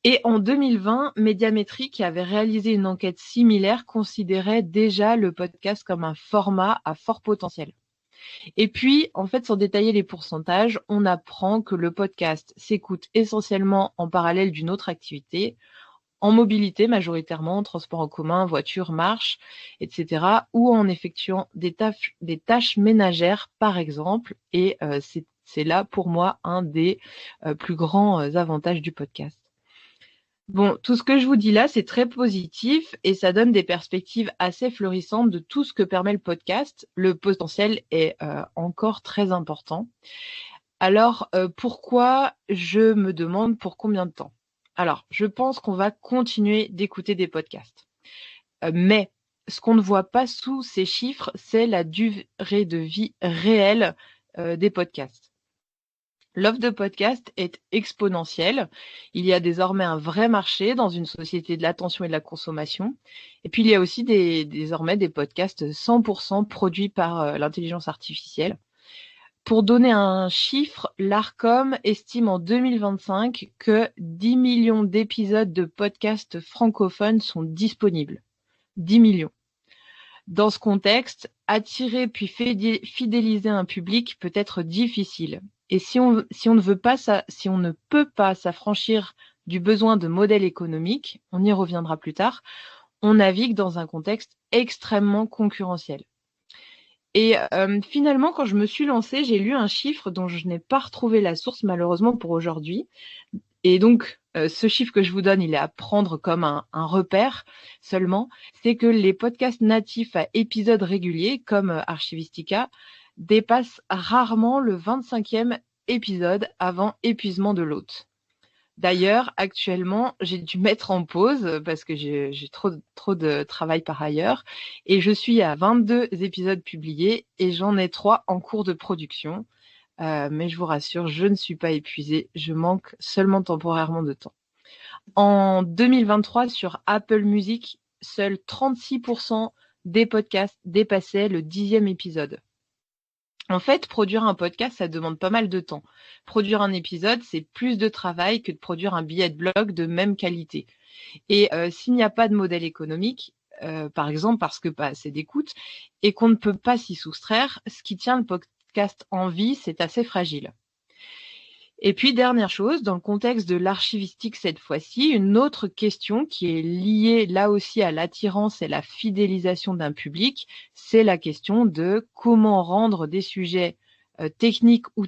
Et en 2020, Médiamétrie, qui avait réalisé une enquête similaire, considérait déjà le podcast comme un format à fort potentiel. Et puis, en fait, sans détailler les pourcentages, on apprend que le podcast s'écoute essentiellement en parallèle d'une autre activité, en mobilité majoritairement, transport en commun, voiture, marche, etc., ou en effectuant des tâches ménagères, par exemple. Et c'est là, pour moi, un des plus grands avantages du podcast. Bon, tout ce que je vous dis là, c'est très positif et ça donne des perspectives assez florissantes de tout ce que permet le podcast. Le potentiel est encore très important. Alors, pourquoi? Je me demande pour combien de temps? Alors, je pense qu'on va continuer d'écouter des podcasts. Mais ce qu'on ne voit pas sous ces chiffres, c'est la durée de vie réelle des podcasts. L'offre de podcast est exponentielle. Il y a désormais un vrai marché dans une société de l'attention et de la consommation. Et puis, il y a aussi désormais des podcasts 100% produits par l'intelligence artificielle. Pour donner un chiffre, l'Arcom estime en 2025 que 10 millions d'épisodes de podcasts francophones sont disponibles. 10 millions. Dans ce contexte, attirer puis fidéliser un public peut être difficile. Et si on ne peut pas s'affranchir du besoin de modèles économiques, on y reviendra plus tard, on navigue dans un contexte extrêmement concurrentiel. Et finalement, quand je me suis lancée, j'ai lu un chiffre dont je n'ai pas retrouvé la source malheureusement pour aujourd'hui. Et donc, ce chiffre que je vous donne, il est à prendre comme un repère seulement. C'est que les podcasts natifs à épisodes réguliers, comme Archivistica, dépassent rarement le 25e épisode avant épuisement de l'hôte. D'ailleurs, actuellement, j'ai dû mettre en pause parce que j'ai trop de travail par ailleurs et je suis à 22 épisodes publiés et j'en ai 3 en cours de production. Mais je vous rassure, je ne suis pas épuisée, je manque seulement temporairement de temps. En 2023, sur Apple Music, seuls 36% des podcasts dépassaient le 10e épisode. En fait, produire un podcast, ça demande pas mal de temps. Produire un épisode, c'est plus de travail que de produire un billet de blog de même qualité. Et s'il n'y a pas de modèle économique, par exemple parce que pas assez d'écoute, et qu'on ne peut pas s'y soustraire, ce qui tient le podcast en vie, c'est assez fragile. Et puis, dernière chose, dans le contexte de l'archivistique cette fois-ci, une autre question qui est liée là aussi à l'attirance et la fidélisation d'un public, c'est la question de comment rendre des sujets techniques ou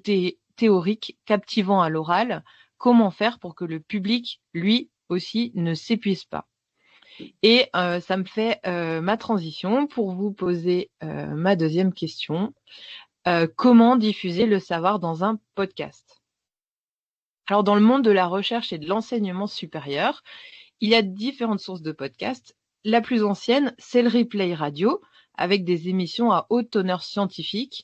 théoriques captivants à l'oral, comment faire pour que le public, lui aussi, ne s'épuise pas. Et ça me fait ma transition pour vous poser ma deuxième question. Comment diffuser le savoir dans un podcast ? Alors, dans le monde de la recherche et de l'enseignement supérieur, il y a différentes sources de podcasts. La plus ancienne, c'est le replay radio, avec des émissions à haute teneur scientifique.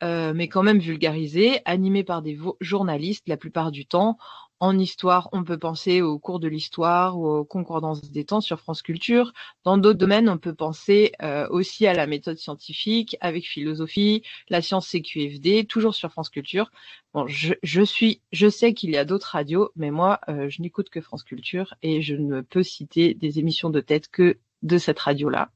mais quand même vulgarisés, animés par des journalistes la plupart du temps. En histoire, on peut penser aux cours de l'histoire ou aux concordances des temps sur France Culture. Dans d'autres domaines, on peut penser aussi à la méthode scientifique, avec philosophie, la science CQFD, toujours sur France Culture. Bon, je sais qu'il y a d'autres radios, mais moi, je n'écoute que France Culture et je ne peux citer des émissions de tête que de cette radio-là.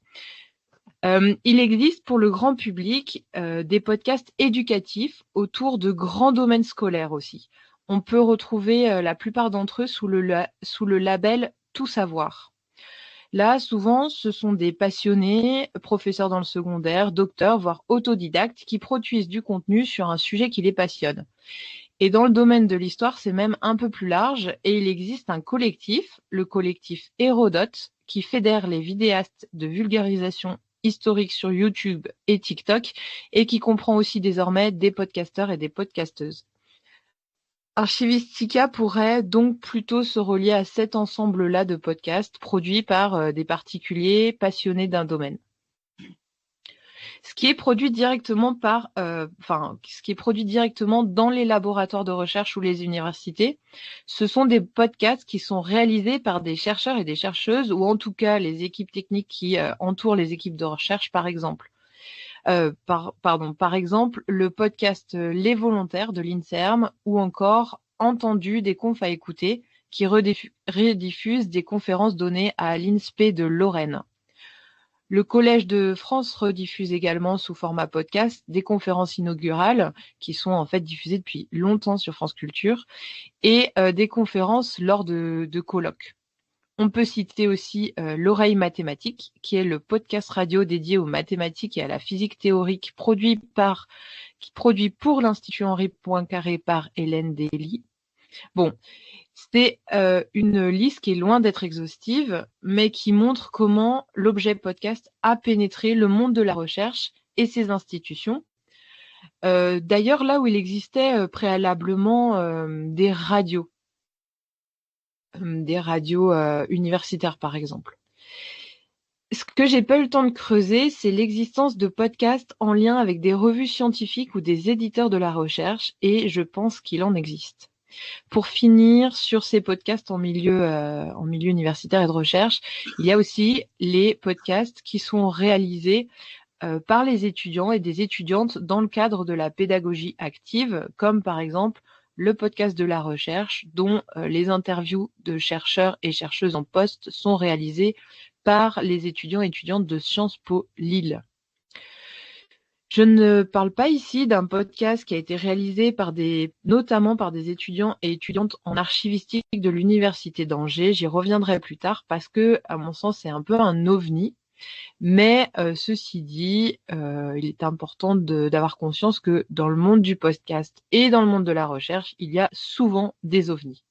Il existe pour le grand public des podcasts éducatifs autour de grands domaines scolaires aussi. On peut retrouver la plupart d'entre eux sous le label Tout savoir. Là, souvent, ce sont des passionnés, professeurs dans le secondaire, docteurs, voire autodidactes, qui produisent du contenu sur un sujet qui les passionne. Et dans le domaine de l'histoire, c'est même un peu plus large, et il existe un collectif, le collectif Hérodote, qui fédère les vidéastes de vulgarisation historique sur YouTube et TikTok, et qui comprend aussi désormais des podcasteurs et des podcasteuses. Archivistica pourrait donc plutôt se relier à cet ensemble-là de podcasts produits par des particuliers passionnés d'un domaine. Ce qui est produit directement dans les laboratoires de recherche ou les universités, ce sont des podcasts qui sont réalisés par des chercheurs et des chercheuses, ou en tout cas les équipes techniques qui entourent les équipes de recherche, par exemple. Par exemple, le podcast Les Volontaires de l'INSERM, ou encore Entendu des confs à écouter, qui rediffuse des conférences données à l'INSPE de Lorraine. Le Collège de France rediffuse également sous format podcast des conférences inaugurales qui sont en fait diffusées depuis longtemps sur France Culture et des conférences lors de colloques. On peut citer aussi L'Oreille mathématique, qui est le podcast radio dédié aux mathématiques et à la physique théorique produit pour l'Institut Henri Poincaré par Hélène Dély. Bon, c'est une liste qui est loin d'être exhaustive, mais qui montre comment l'objet podcast a pénétré le monde de la recherche et ses institutions. D'ailleurs, là où il existait préalablement des radios universitaires, par exemple. Ce que j'ai pas eu le temps de creuser, c'est l'existence de podcasts en lien avec des revues scientifiques ou des éditeurs de la recherche, et je pense qu'il en existe. Pour finir sur ces podcasts en milieu universitaire et de recherche, il y a aussi les podcasts qui sont réalisés par les étudiants et des étudiantes dans le cadre de la pédagogie active, comme par exemple le podcast de la recherche, dont les interviews de chercheurs et chercheuses en poste sont réalisées par les étudiants et étudiantes de Sciences Po Lille. Je ne parle pas ici d'un podcast qui a été réalisé notamment par des étudiants et étudiantes en archivistique de l'Université d'Angers. J'y reviendrai plus tard parce que, à mon sens, c'est un peu un ovni. Mais ceci dit, il est important d'avoir conscience que dans le monde du podcast et dans le monde de la recherche, il y a souvent des ovnis.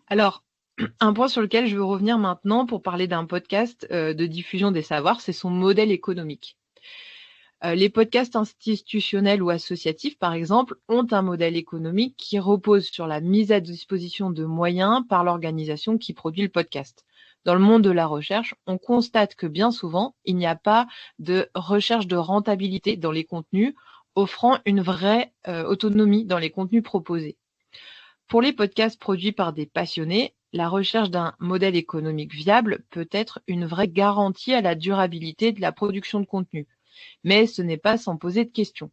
Alors, un point sur lequel je veux revenir maintenant pour parler d'un podcast de diffusion des savoirs, c'est son modèle économique. Les podcasts institutionnels ou associatifs, par exemple, ont un modèle économique qui repose sur la mise à disposition de moyens par l'organisation qui produit le podcast. Dans le monde de la recherche, on constate que bien souvent, il n'y a pas de recherche de rentabilité dans les contenus, offrant une vraie autonomie dans les contenus proposés. Pour les podcasts produits par des passionnés, la recherche d'un modèle économique viable peut être une vraie garantie à la durabilité de la production de contenu. Mais ce n'est pas sans poser de questions.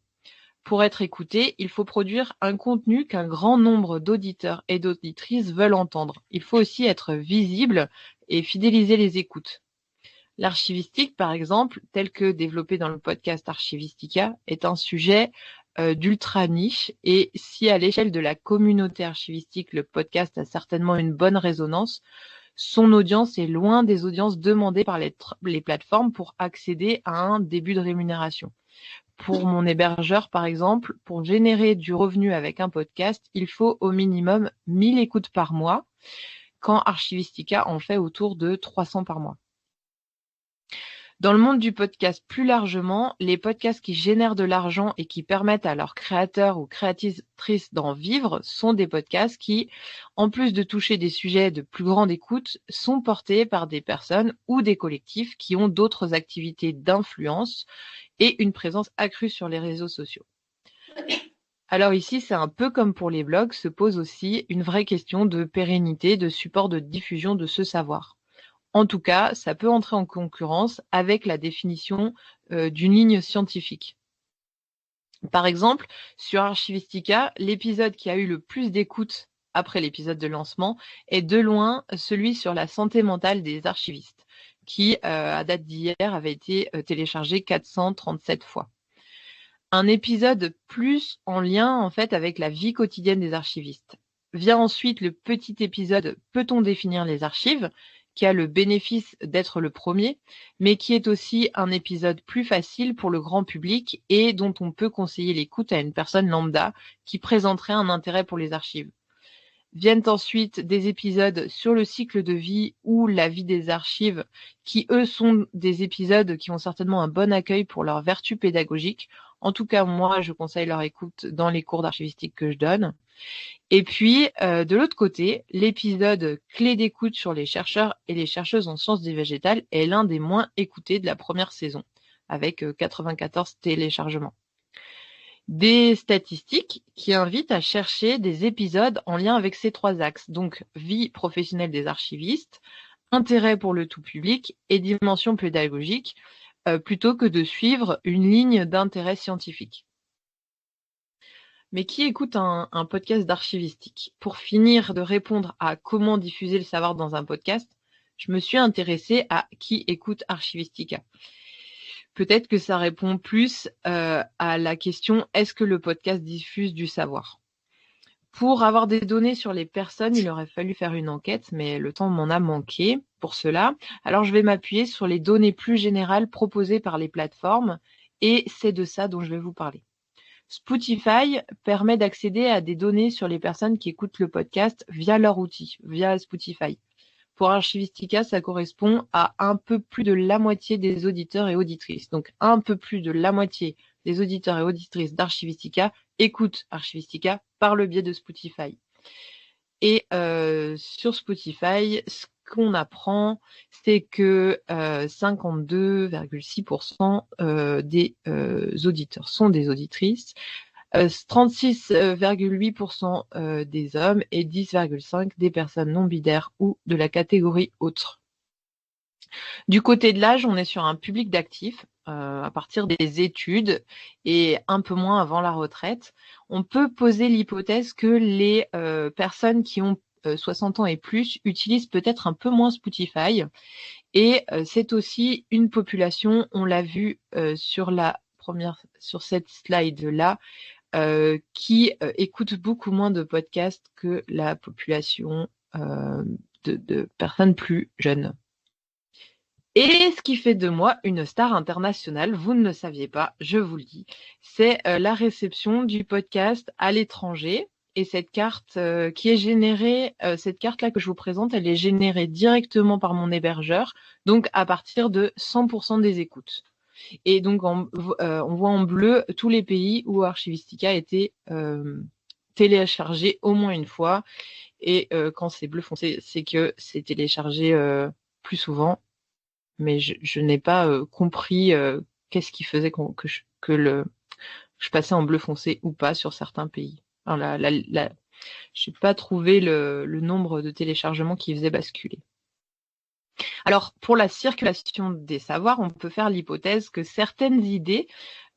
Pour être écouté, il faut produire un contenu qu'un grand nombre d'auditeurs et d'auditrices veulent entendre. Il faut aussi être visible et fidéliser les écoutes. L'archivistique, par exemple, tel que développé dans le podcast Archivistica, est un sujet d'ultra niche, et si à l'échelle de la communauté archivistique, le podcast a certainement une bonne résonance, son audience est loin des audiences demandées par les plateformes pour accéder à un début de rémunération. Pour mon hébergeur, par exemple, pour générer du revenu avec un podcast, il faut au minimum 1000 écoutes par mois, quand Archivistica en fait autour de 300 par mois. Dans le monde du podcast plus largement, les podcasts qui génèrent de l'argent et qui permettent à leurs créateurs ou créatrices d'en vivre sont des podcasts qui, en plus de toucher des sujets de plus grande écoute, sont portés par des personnes ou des collectifs qui ont d'autres activités d'influence et une présence accrue sur les réseaux sociaux. Alors ici, c'est un peu comme pour les blogs, se pose aussi une vraie question de pérennité, de support de diffusion de ce savoir. En tout cas, ça peut entrer en concurrence avec la définition d'une ligne scientifique. Par exemple, sur Archivistica, l'épisode qui a eu le plus d'écoute après l'épisode de lancement est de loin celui sur la santé mentale des archivistes, qui, à date d'hier, avait été téléchargé 437 fois. Un épisode plus en lien en fait avec la vie quotidienne des archivistes. Vient ensuite le petit épisode Peut-on définir les archives, qui a le bénéfice d'être le premier, mais qui est aussi un épisode plus facile pour le grand public et dont on peut conseiller l'écoute à une personne lambda qui présenterait un intérêt pour les archives. Viennent ensuite des épisodes sur le cycle de vie ou la vie des archives, qui eux sont des épisodes qui ont certainement un bon accueil pour leur vertu pédagogique. En tout cas, moi, je conseille leur écoute dans les cours d'archivistique que je donne. Et puis, de l'autre côté, l'épisode clé d'écoute sur les chercheurs et les chercheuses en sciences du végétal est l'un des moins écoutés de la première saison, avec 94 téléchargements. Des statistiques qui invitent à chercher des épisodes en lien avec ces trois axes, donc vie professionnelle des archivistes, intérêt pour le tout public et dimension pédagogique, plutôt que de suivre une ligne d'intérêt scientifique. Mais qui écoute un podcast d'archivistique? Pour finir de répondre à comment diffuser le savoir dans un podcast, je me suis intéressée à qui écoute Archivistica. Peut-être que ça répond plus à la question « Est-ce que le podcast diffuse du savoir ?» Pour avoir des données sur les personnes, il aurait fallu faire une enquête, mais le temps m'en a manqué pour cela. Alors je vais m'appuyer sur les données plus générales proposées par les plateformes et c'est de ça dont je vais vous parler. Spotify permet d'accéder à des données sur les personnes qui écoutent le podcast via leur outil, via Spotify. Pour Archivistica, ça correspond à un peu plus de la moitié des auditeurs et auditrices. Donc, un peu plus de la moitié des auditeurs et auditrices d'Archivistica écoutent Archivistica par le biais de Spotify. Et sur Spotify, ce qu'on apprend, c'est que 52,6% des auditeurs sont des auditrices, 36,8% des hommes et 10,5% des personnes non binaires ou de la catégorie autre. Du côté de l'âge, on est sur un public d'actifs à partir des études et un peu moins avant la retraite. On peut poser l'hypothèse que les personnes qui ont 60 ans et plus utilisent peut-être un peu moins Spotify et c'est aussi une population, on l'a vu sur cette slide-là, qui écoute beaucoup moins de podcasts que la population de personnes plus jeunes. Et ce qui fait de moi une star internationale, vous ne le saviez pas, je vous le dis, c'est la réception du podcast à l'étranger. Et cette carte qui est générée, cette carte-là que je vous présente, elle est générée directement par mon hébergeur, donc à partir de 100% des écoutes. Et donc, on voit en bleu tous les pays où Archivistica a été téléchargé au moins une fois. Et quand c'est bleu foncé, c'est que c'est téléchargé plus souvent. Mais je n'ai pas compris qu'est-ce qui faisait que je passais en bleu foncé ou pas sur certains pays. Alors, je n'ai pas trouvé le nombre de téléchargements qui faisait basculer. Alors, pour la circulation des savoirs, on peut faire l'hypothèse que certaines idées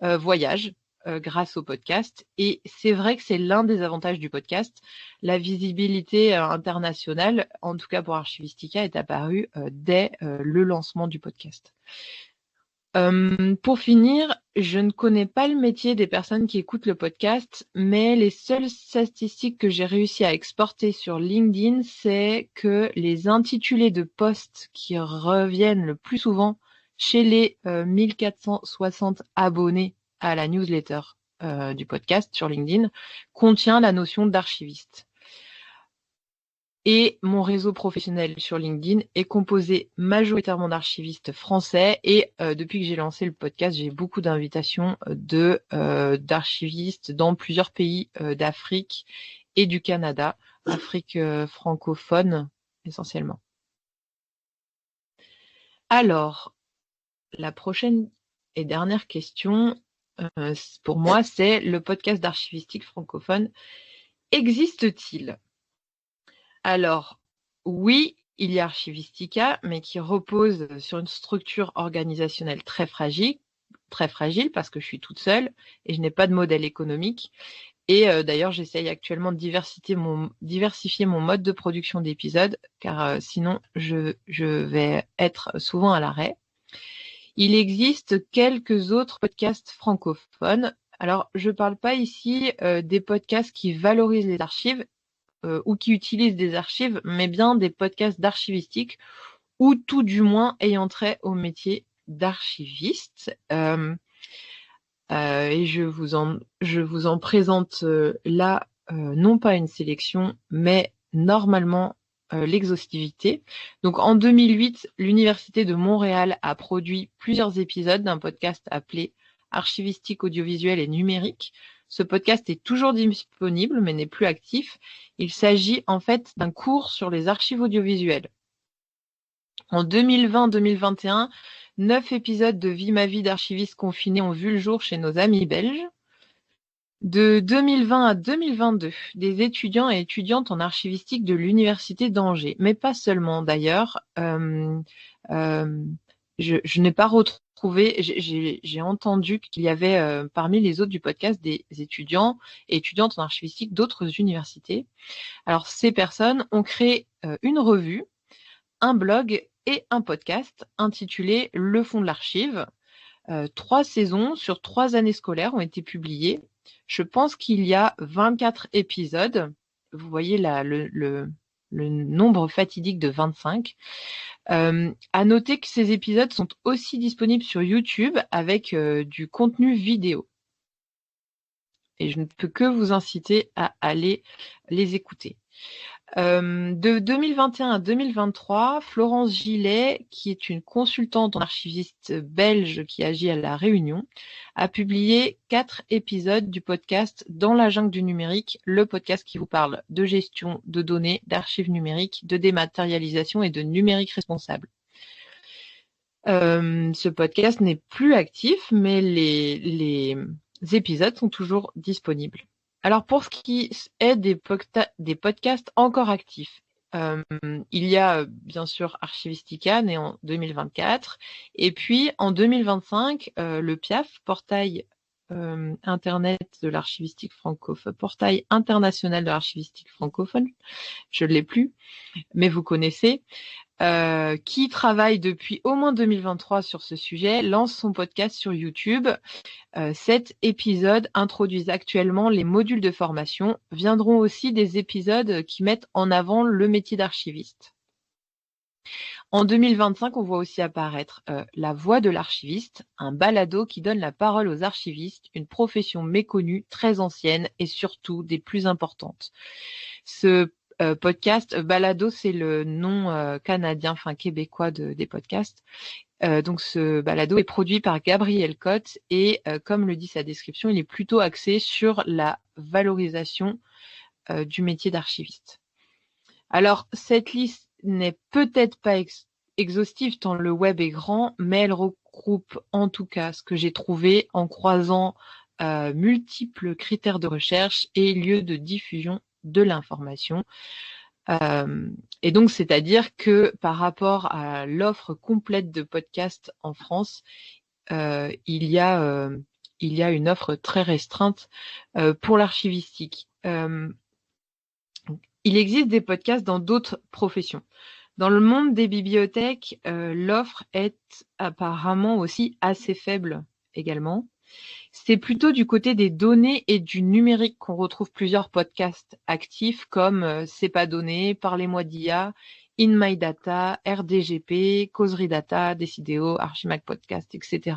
voyagent grâce au podcast. Et c'est vrai que c'est l'un des avantages du podcast. La visibilité internationale, en tout cas pour Archivistica, est apparue dès le lancement du podcast. Pour finir, je ne connais pas le métier des personnes qui écoutent le podcast, mais les seules statistiques que j'ai réussi à exporter sur LinkedIn, c'est que les intitulés de posts qui reviennent le plus souvent chez les 1460 abonnés à la newsletter du podcast sur LinkedIn contient la notion d'archiviste. Et mon réseau professionnel sur LinkedIn est composé majoritairement d'archivistes français. Et depuis que j'ai lancé le podcast, j'ai beaucoup d'invitations d'archivistes dans plusieurs pays d'Afrique et du Canada, Afrique francophone essentiellement. Alors, la prochaine Et dernière question, pour moi, c'est le podcast d'archivistique francophone existe-t-il? Alors, oui, il y a Archivistica, mais qui repose sur une structure organisationnelle très fragile parce que je suis toute seule et je n'ai pas de modèle économique. Et d'ailleurs, j'essaye actuellement de diversifier mon mode de production d'épisodes, car sinon, je vais être souvent à l'arrêt. Il existe quelques autres podcasts francophones. Alors, je ne parle pas ici des podcasts qui valorisent les archives ou qui utilisent des archives, mais bien des podcasts d'archivistique ou tout du moins ayant trait au métier d'archiviste. Et je vous en présente là, non pas une sélection, mais normalement l'exhaustivité. Donc en 2008, l'Université de Montréal a produit plusieurs épisodes d'un podcast appelé Archivistique audiovisuelle et numérique. Ce podcast est toujours disponible, mais n'est plus actif. Il s'agit en fait d'un cours sur les archives audiovisuelles. En 2020-2021, 9 épisodes de Vie ma vie d'archiviste confiné ont vu le jour chez nos amis belges. De 2020 à 2022, des étudiants et étudiantes en archivistique de l'Université d'Angers, mais pas seulement d'ailleurs. Je n'ai pas retrouvé, j'ai entendu qu'il y avait parmi les autres du podcast des étudiants et étudiantes en archivistique d'autres universités. Alors ces personnes ont créé une revue, un blog et un podcast intitulé Le Fond de l'Archive. 3 saisons sur 3 années scolaires ont été publiées. Je pense qu'il y a 24 épisodes. Vous voyez là le nombre fatidique de 25. À noter que ces épisodes sont aussi disponibles sur YouTube avec du contenu vidéo. Et je ne peux que vous inciter à aller les écouter. De 2021 à 2023, Florence Gillet, qui est une consultante en archiviste belge qui agit à La Réunion, a publié 4 épisodes du podcast Dans la jungle du numérique, le podcast qui vous parle de gestion de données, d'archives numériques, de dématérialisation et de numérique responsable. Ce podcast n'est plus actif, mais les épisodes sont toujours disponibles. Alors pour ce qui est des podcasts encore actifs, il y a bien sûr Archivistica, né en 2024, et puis en 2025, le PIAF, portail internet de l'archivistique francophone, portail international de l'archivistique francophone, je ne l'ai plus, mais vous connaissez, qui travaille depuis au moins 2023 sur ce sujet, lance son podcast sur YouTube. 7 épisodes introduisent actuellement les modules de formation. Viendront aussi des épisodes qui mettent en avant le métier d'archiviste. En 2025, on voit aussi apparaître La Voix de l'archiviste, un balado qui donne la parole aux archivistes, une profession méconnue, très ancienne et surtout des plus importantes. Ce podcast, balado, c'est le nom canadien, enfin québécois des podcasts. Donc ce balado est produit par Gabriel Cotte et comme le dit sa description, il est plutôt axé sur la valorisation du métier d'archiviste. Alors cette liste n'est peut-être pas exhaustive tant le web est grand, mais elle regroupe en tout cas ce que j'ai trouvé en croisant multiples critères de recherche et lieux de diffusion de l'information. Et donc, c'est-à-dire que par rapport à l'offre complète de podcasts en France, il y a une offre très restreinte pour l'archivistique. Il existe des podcasts dans d'autres professions. Dans le monde des bibliothèques, l'offre est apparemment aussi assez faible également. C'est plutôt du côté des données et du numérique qu'on retrouve plusieurs podcasts actifs comme C'est pas donné, Parlez-moi d'IA, In My Data, RDGP, Causerie Data, Decideo, Archimac Podcast, etc.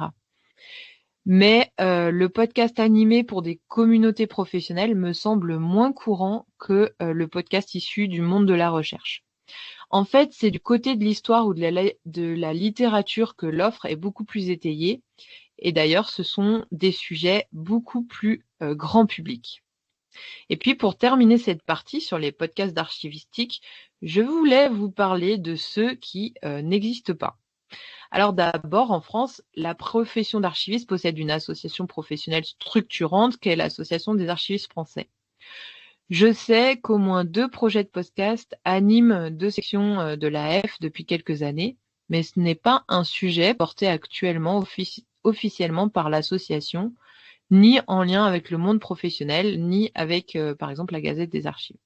Mais le podcast animé pour des communautés professionnelles me semble moins courant que le podcast issu du monde de la recherche. En fait, c'est du côté de l'histoire ou de la littérature que l'offre est beaucoup plus étayée. Et d'ailleurs, ce sont des sujets beaucoup plus grand public. Et puis, pour terminer cette partie sur les podcasts d'archivistique, je voulais vous parler de ceux qui n'existent pas. Alors d'abord, en France, la profession d'archiviste possède une association professionnelle structurante qu'est l'Association des archivistes français. Je sais qu'au moins 2 projets de podcast animent 2 sections de l'AF depuis quelques années, mais ce n'est pas un sujet porté actuellement officiellement par l'association, ni en lien avec le monde professionnel, ni avec, par exemple, la Gazette des Archives.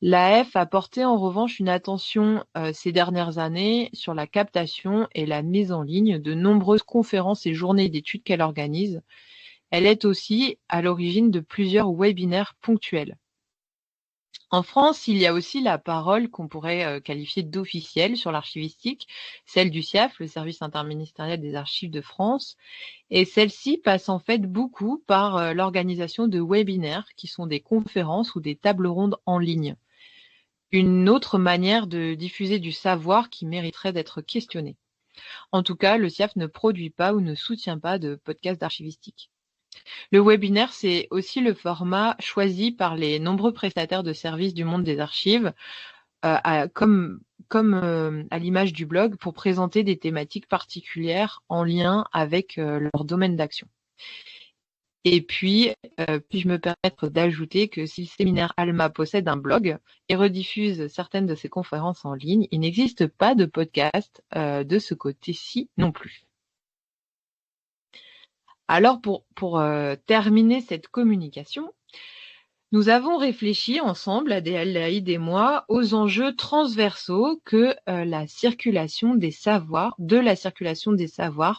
L'AF a porté en revanche une attention ces dernières années sur la captation et la mise en ligne de nombreuses conférences et journées d'études qu'elle organise. Elle est aussi à l'origine de plusieurs webinaires ponctuels. En France, il y a aussi la parole qu'on pourrait qualifier d'officielle sur l'archivistique, celle du SIAF, le Service interministériel des archives de France, et celle-ci passe en fait beaucoup par l'organisation de webinaires qui sont des conférences ou des tables rondes en ligne. Une autre manière de diffuser du savoir qui mériterait d'être questionnée. En tout cas, le SIAF ne produit pas ou ne soutient pas de podcast d'archivistique. Le webinaire, c'est aussi le format choisi par les nombreux prestataires de services du monde des archives, comme à l'image du blog, pour présenter des thématiques particulières en lien avec leur domaine d'action. Et puis, puis-je me permettre d'ajouter que si le séminaire ALMA possède un blog et rediffuse certaines de ses conférences en ligne, il n'existe pas de podcast de ce côté-ci non plus. Alors, pour terminer cette communication, nous avons réfléchi ensemble, Adélaïde et moi, aux enjeux transversaux que de la circulation des savoirs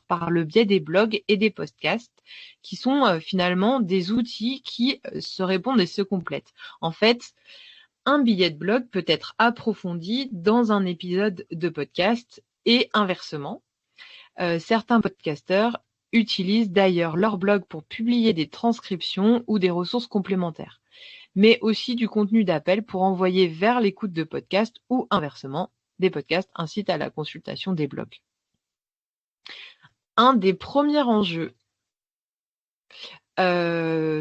par le biais des blogs et des podcasts, qui sont finalement des outils qui se répondent et se complètent. En fait, un billet de blog peut être approfondi dans un épisode de podcast et inversement. Certains podcasteurs utilisent d'ailleurs leur blog pour publier des transcriptions ou des ressources complémentaires, mais aussi du contenu d'appel pour envoyer vers l'écoute de podcasts ou inversement, des podcasts incitent à la consultation des blogs. Un des premiers enjeux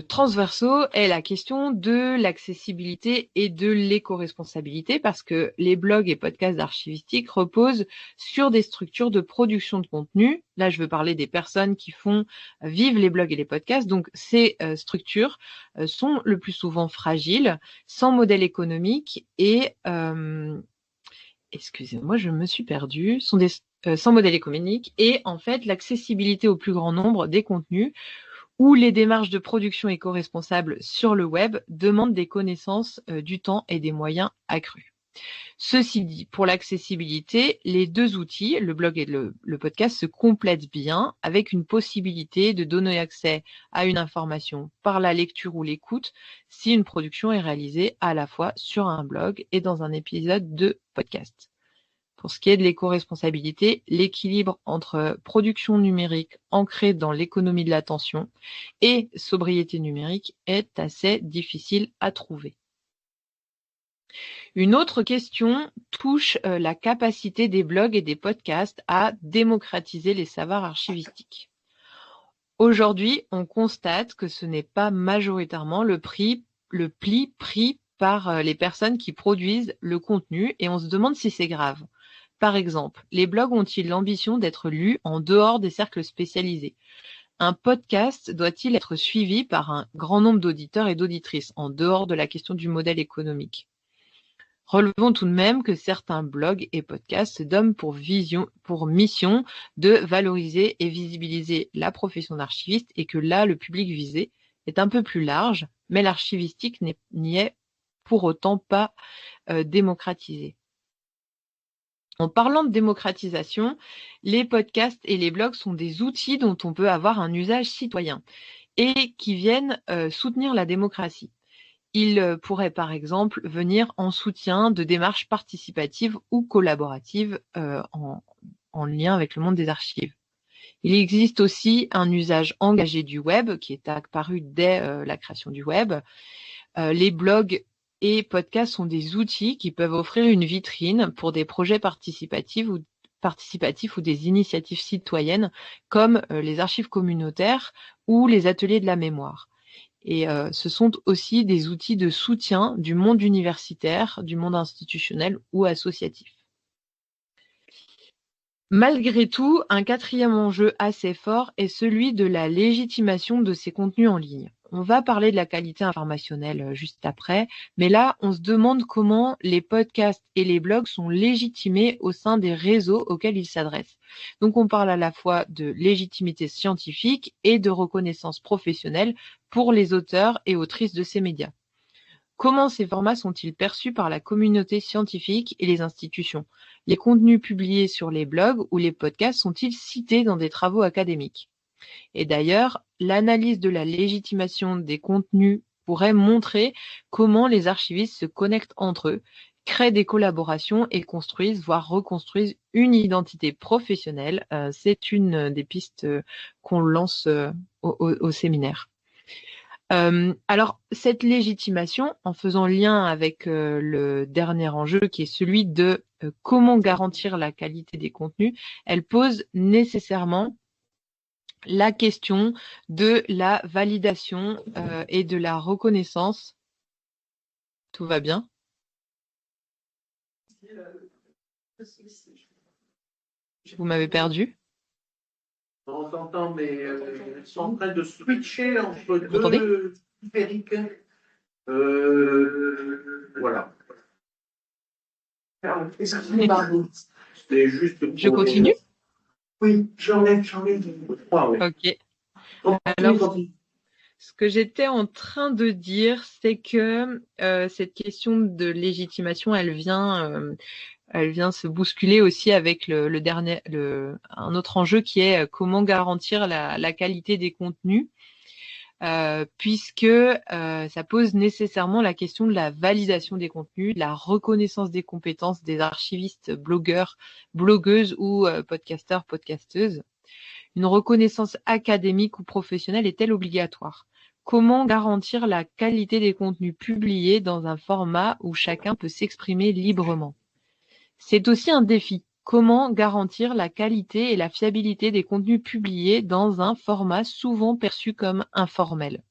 transversaux est la question de l'accessibilité et de l'éco-responsabilité, parce que les blogs et podcasts d'archivistique reposent sur des structures de production de contenu. Là, je veux parler des personnes qui font vivre les blogs et les podcasts. Donc, ces structures sont le plus souvent fragiles, sans modèle économique et excusez-moi, je me suis perdue, sont des sans modèle économique et en fait l'accessibilité au plus grand nombre des contenus où les démarches de production éco-responsables sur le web demandent des connaissances, du temps et des moyens accrus. Ceci dit, pour l'accessibilité, les 2 outils, le blog et le podcast, se complètent bien avec une possibilité de donner accès à une information par la lecture ou l'écoute si une production est réalisée à la fois sur un blog et dans un épisode de podcast. Pour ce qui est de l'éco-responsabilité, l'équilibre entre production numérique ancrée dans l'économie de l'attention et sobriété numérique est assez difficile à trouver. Une autre question touche la capacité des blogs et des podcasts à démocratiser les savoirs archivistiques. Aujourd'hui, on constate que ce n'est pas majoritairement le pli pris par les personnes qui produisent le contenu et on se demande si c'est grave. Par exemple, les blogs ont-ils l'ambition d'être lus en dehors des cercles spécialisés? Un podcast doit-il être suivi par un grand nombre d'auditeurs et d'auditrices en dehors de la question du modèle économique? Relevons tout de même que certains blogs et podcasts se donnent pour mission de valoriser et visibiliser la profession d'archiviste et que là, le public visé est un peu plus large, mais l'archivistique n'y est pour autant pas démocratisé. En parlant de démocratisation, les podcasts et les blogs sont des outils dont on peut avoir un usage citoyen et qui viennent soutenir la démocratie. Ils pourraient par exemple venir en soutien de démarches participatives ou collaboratives en lien avec le monde des archives. Il existe aussi un usage engagé du web qui est apparu dès la création du web. Les blogs et podcasts sont des outils qui peuvent offrir une vitrine pour des projets participatifs ou des initiatives citoyennes comme les archives communautaires ou les ateliers de la mémoire. Et ce sont aussi des outils de soutien du monde universitaire, du monde institutionnel ou associatif. Malgré tout, un quatrième enjeu assez fort est celui de la légitimation de ces contenus en ligne. On va parler de la qualité informationnelle juste après, mais là, on se demande comment les podcasts et les blogs sont légitimés au sein des réseaux auxquels ils s'adressent. Donc, on parle à la fois de légitimité scientifique et de reconnaissance professionnelle pour les auteurs et autrices de ces médias. Comment ces formats sont-ils perçus par la communauté scientifique et les institutions? Les contenus publiés sur les blogs ou les podcasts sont-ils cités dans des travaux académiques? Et d'ailleurs, l'analyse de la légitimation des contenus pourrait montrer comment les archivistes se connectent entre eux, créent des collaborations et construisent, voire reconstruisent une identité professionnelle. C'est une des pistes qu'on lance au séminaire. Alors, cette légitimation, en faisant lien avec le dernier enjeu qui est celui de comment garantir la qualité des contenus, elle pose nécessairement la question de la validation et de la reconnaissance. Tout va bien? Vous m'avez perdu? On s'entend, mais ils sont en train de switcher entre Vous m'entendez? deux périques. Voilà. C'était juste pour Je continue? Oui, j'enlève. Ah, oui. Ok. Alors, ce que j'étais en train de dire, c'est que cette question de légitimation, elle vient se bousculer aussi avec un autre enjeu qui est comment garantir la qualité des contenus, puisque ça pose nécessairement la question de la validation des contenus, de la reconnaissance des compétences des archivistes, blogueurs, blogueuses ou podcasteurs, podcasteuses. Une reconnaissance académique ou professionnelle est-elle obligatoire? Comment garantir la qualité des contenus publiés dans un format où chacun peut s'exprimer librement? C'est aussi un défi. Comment garantir la qualité et la fiabilité des contenus publiés dans un format souvent perçu comme informel?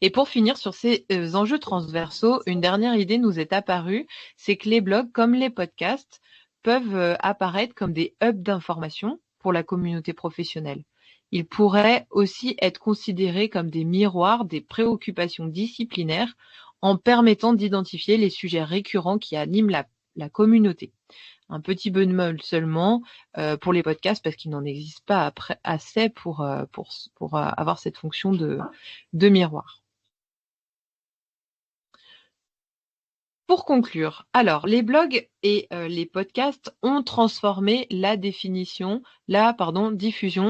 Et pour finir sur ces enjeux transversaux, une dernière idée nous est apparue, c'est que les blogs comme les podcasts peuvent apparaître comme des hubs d'information pour la communauté professionnelle. Ils pourraient aussi être considérés comme des miroirs des préoccupations disciplinaires en permettant d'identifier les sujets récurrents qui animent la communauté. Un petit bémol seulement pour les podcasts parce qu'il n'en existe pas assez pour avoir cette fonction de miroir. Pour conclure, alors les blogs et les podcasts ont transformé la diffusion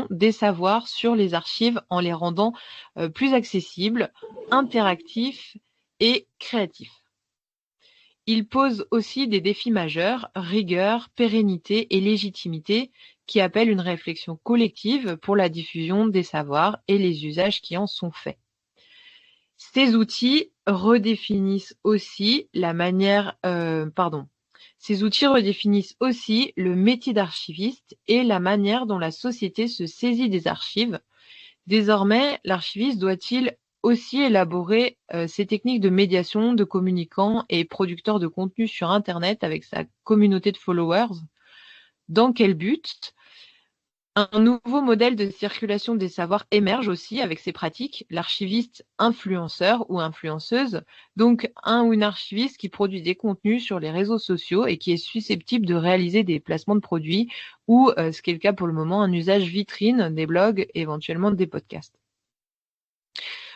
des savoirs sur les archives en les rendant plus accessibles, interactifs et créatifs. Ils posent aussi des défis majeurs, rigueur, pérennité et légitimité, qui appellent une réflexion collective pour la diffusion des savoirs et les usages qui en sont faits. Ces outils redéfinissent aussi le métier d'archiviste et la manière dont la société se saisit des archives. Désormais, l'archiviste doit-il aussi élaborer ses techniques de médiation de communicants et producteurs de contenu sur Internet avec sa communauté de followers? Dans quel but? Un nouveau modèle de circulation des savoirs émerge aussi avec ces pratiques, l'archiviste influenceur ou influenceuse, donc un ou une archiviste qui produit des contenus sur les réseaux sociaux et qui est susceptible de réaliser des placements de produits ou, ce qui est le cas pour le moment, un usage vitrine des blogs, éventuellement des podcasts.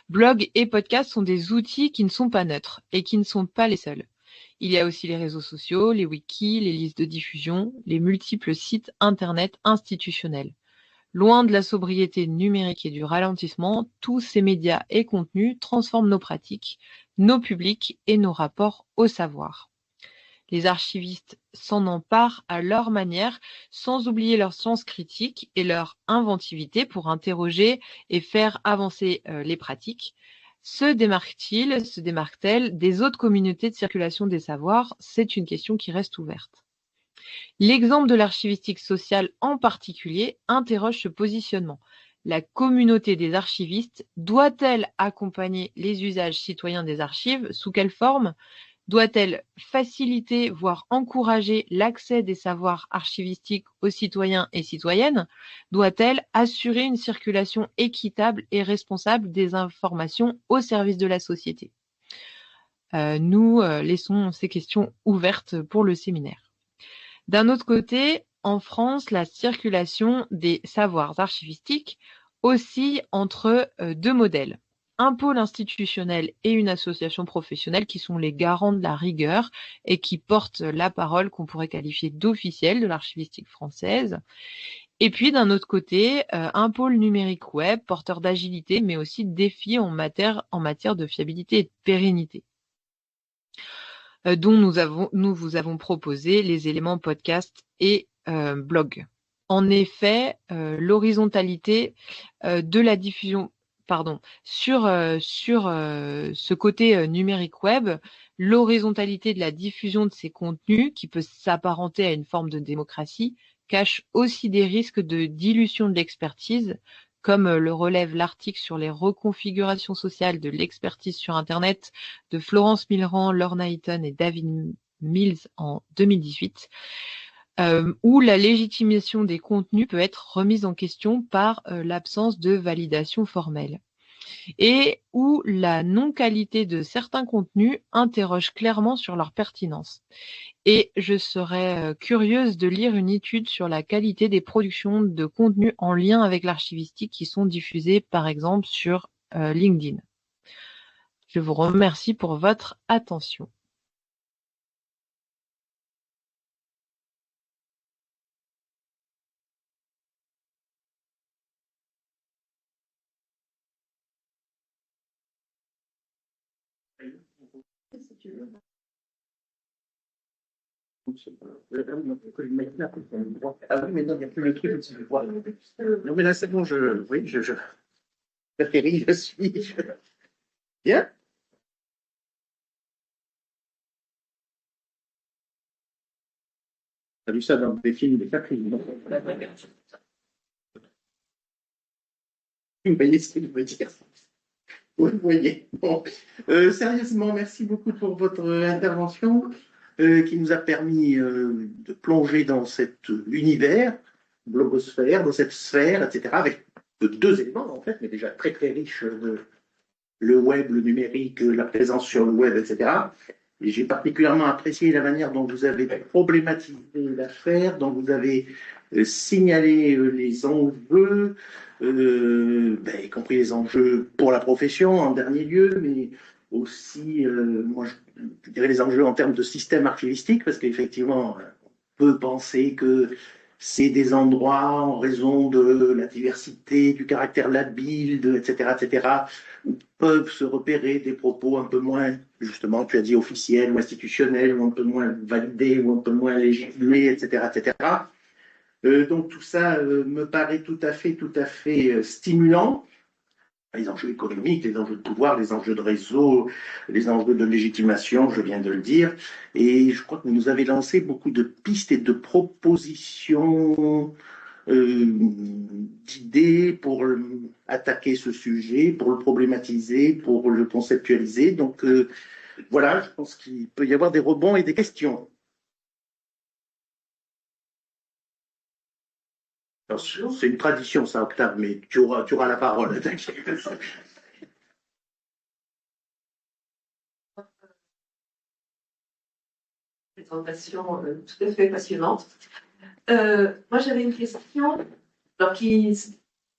Blogs et podcasts sont des outils qui ne sont pas neutres et qui ne sont pas les seuls. Il y a aussi les réseaux sociaux, les wikis, les listes de diffusion, les multiples sites internet institutionnels. Loin de la sobriété numérique et du ralentissement, tous ces médias et contenus transforment nos pratiques, nos publics et nos rapports au savoir. Les archivistes s'en emparent à leur manière, sans oublier leur sens critique et leur inventivité pour interroger et faire avancer les pratiques. Se démarquent-elles des autres communautés de circulation des savoirs? C'est une question qui reste ouverte. L'exemple de l'archivistique sociale en particulier interroge ce positionnement. La communauté des archivistes doit-elle accompagner les usages citoyens des archives? Sous quelle forme? Doit-elle faciliter, voire encourager l'accès des savoirs archivistiques aux citoyens et citoyennes? Doit-elle assurer une circulation équitable et responsable des informations au service de la société? Nous laissons ces questions ouvertes pour le séminaire. D'un autre côté, en France, la circulation des savoirs archivistiques oscille entre deux modèles. Un pôle institutionnel et une association professionnelle qui sont les garants de la rigueur et qui portent la parole qu'on pourrait qualifier d'officielle de l'archivistique française. Et puis d'un autre côté, un pôle numérique web, porteur d'agilité, mais aussi de défis en matière de fiabilité et de pérennité, dont nous vous avons proposé les éléments podcast et blog. En effet, l'horizontalité de la diffusion, sur ce côté numérique web, l'horizontalité de la diffusion de ces contenus, qui peut s'apparenter à une forme de démocratie, cache aussi des risques de dilution de l'expertise, comme le relève l'article sur les reconfigurations sociales de l'expertise sur Internet de Florence Millerand, Lorna Eaton et David Mills en 2018. Où la légitimation des contenus peut être remise en question par l'absence de validation formelle, et où la non-qualité de certains contenus interroge clairement sur leur pertinence. Et je serais curieuse de lire une étude sur la qualité des productions de contenus en lien avec l'archivistique qui sont diffusées par exemple sur LinkedIn. Je vous remercie pour votre attention. Ah oui, mais non, il n'y a plus le truc au-dessus du poids. Non, mais là, c'est bon, je suis. Bien. T'as vu ça dans des films des Caprines, non? Vous voyez ce que je veux dire? Vous voyez. Bon. Sérieusement, merci beaucoup pour votre intervention qui nous a permis de plonger dans cet univers, blogosphère, dans cette sphère, etc., avec deux éléments, en fait, mais déjà très, très riches, le web, le numérique, la présence sur le web, etc. Et j'ai particulièrement apprécié la manière dont vous avez problématisé l'affaire, dont vous avez signalé les enjeux, y compris les enjeux pour la profession en dernier lieu, mais aussi, moi, je dirais les enjeux en termes de système archivistique, parce qu'effectivement, on peut penser que c'est des endroits, en raison de la diversité, du caractère labile, etc., où peuvent se repérer des propos un peu moins, justement, tu as dit officiels ou institutionnels, ou un peu moins validés, ou un peu moins légitimés, etc. Donc tout ça me paraît tout à fait stimulant. Les enjeux économiques, les enjeux de pouvoir, les enjeux de réseau, les enjeux de légitimation, je viens de le dire. Et je crois que vous nous avez lancé beaucoup de pistes et de propositions, d'idées pour attaquer ce sujet, pour le problématiser, pour le conceptualiser. Donc voilà, je pense qu'il peut y avoir des rebonds et des questions. C'est une tradition, ça, Octave, mais tu auras la parole. Présentation tout à fait passionnante. Moi, j'avais une question alors, qui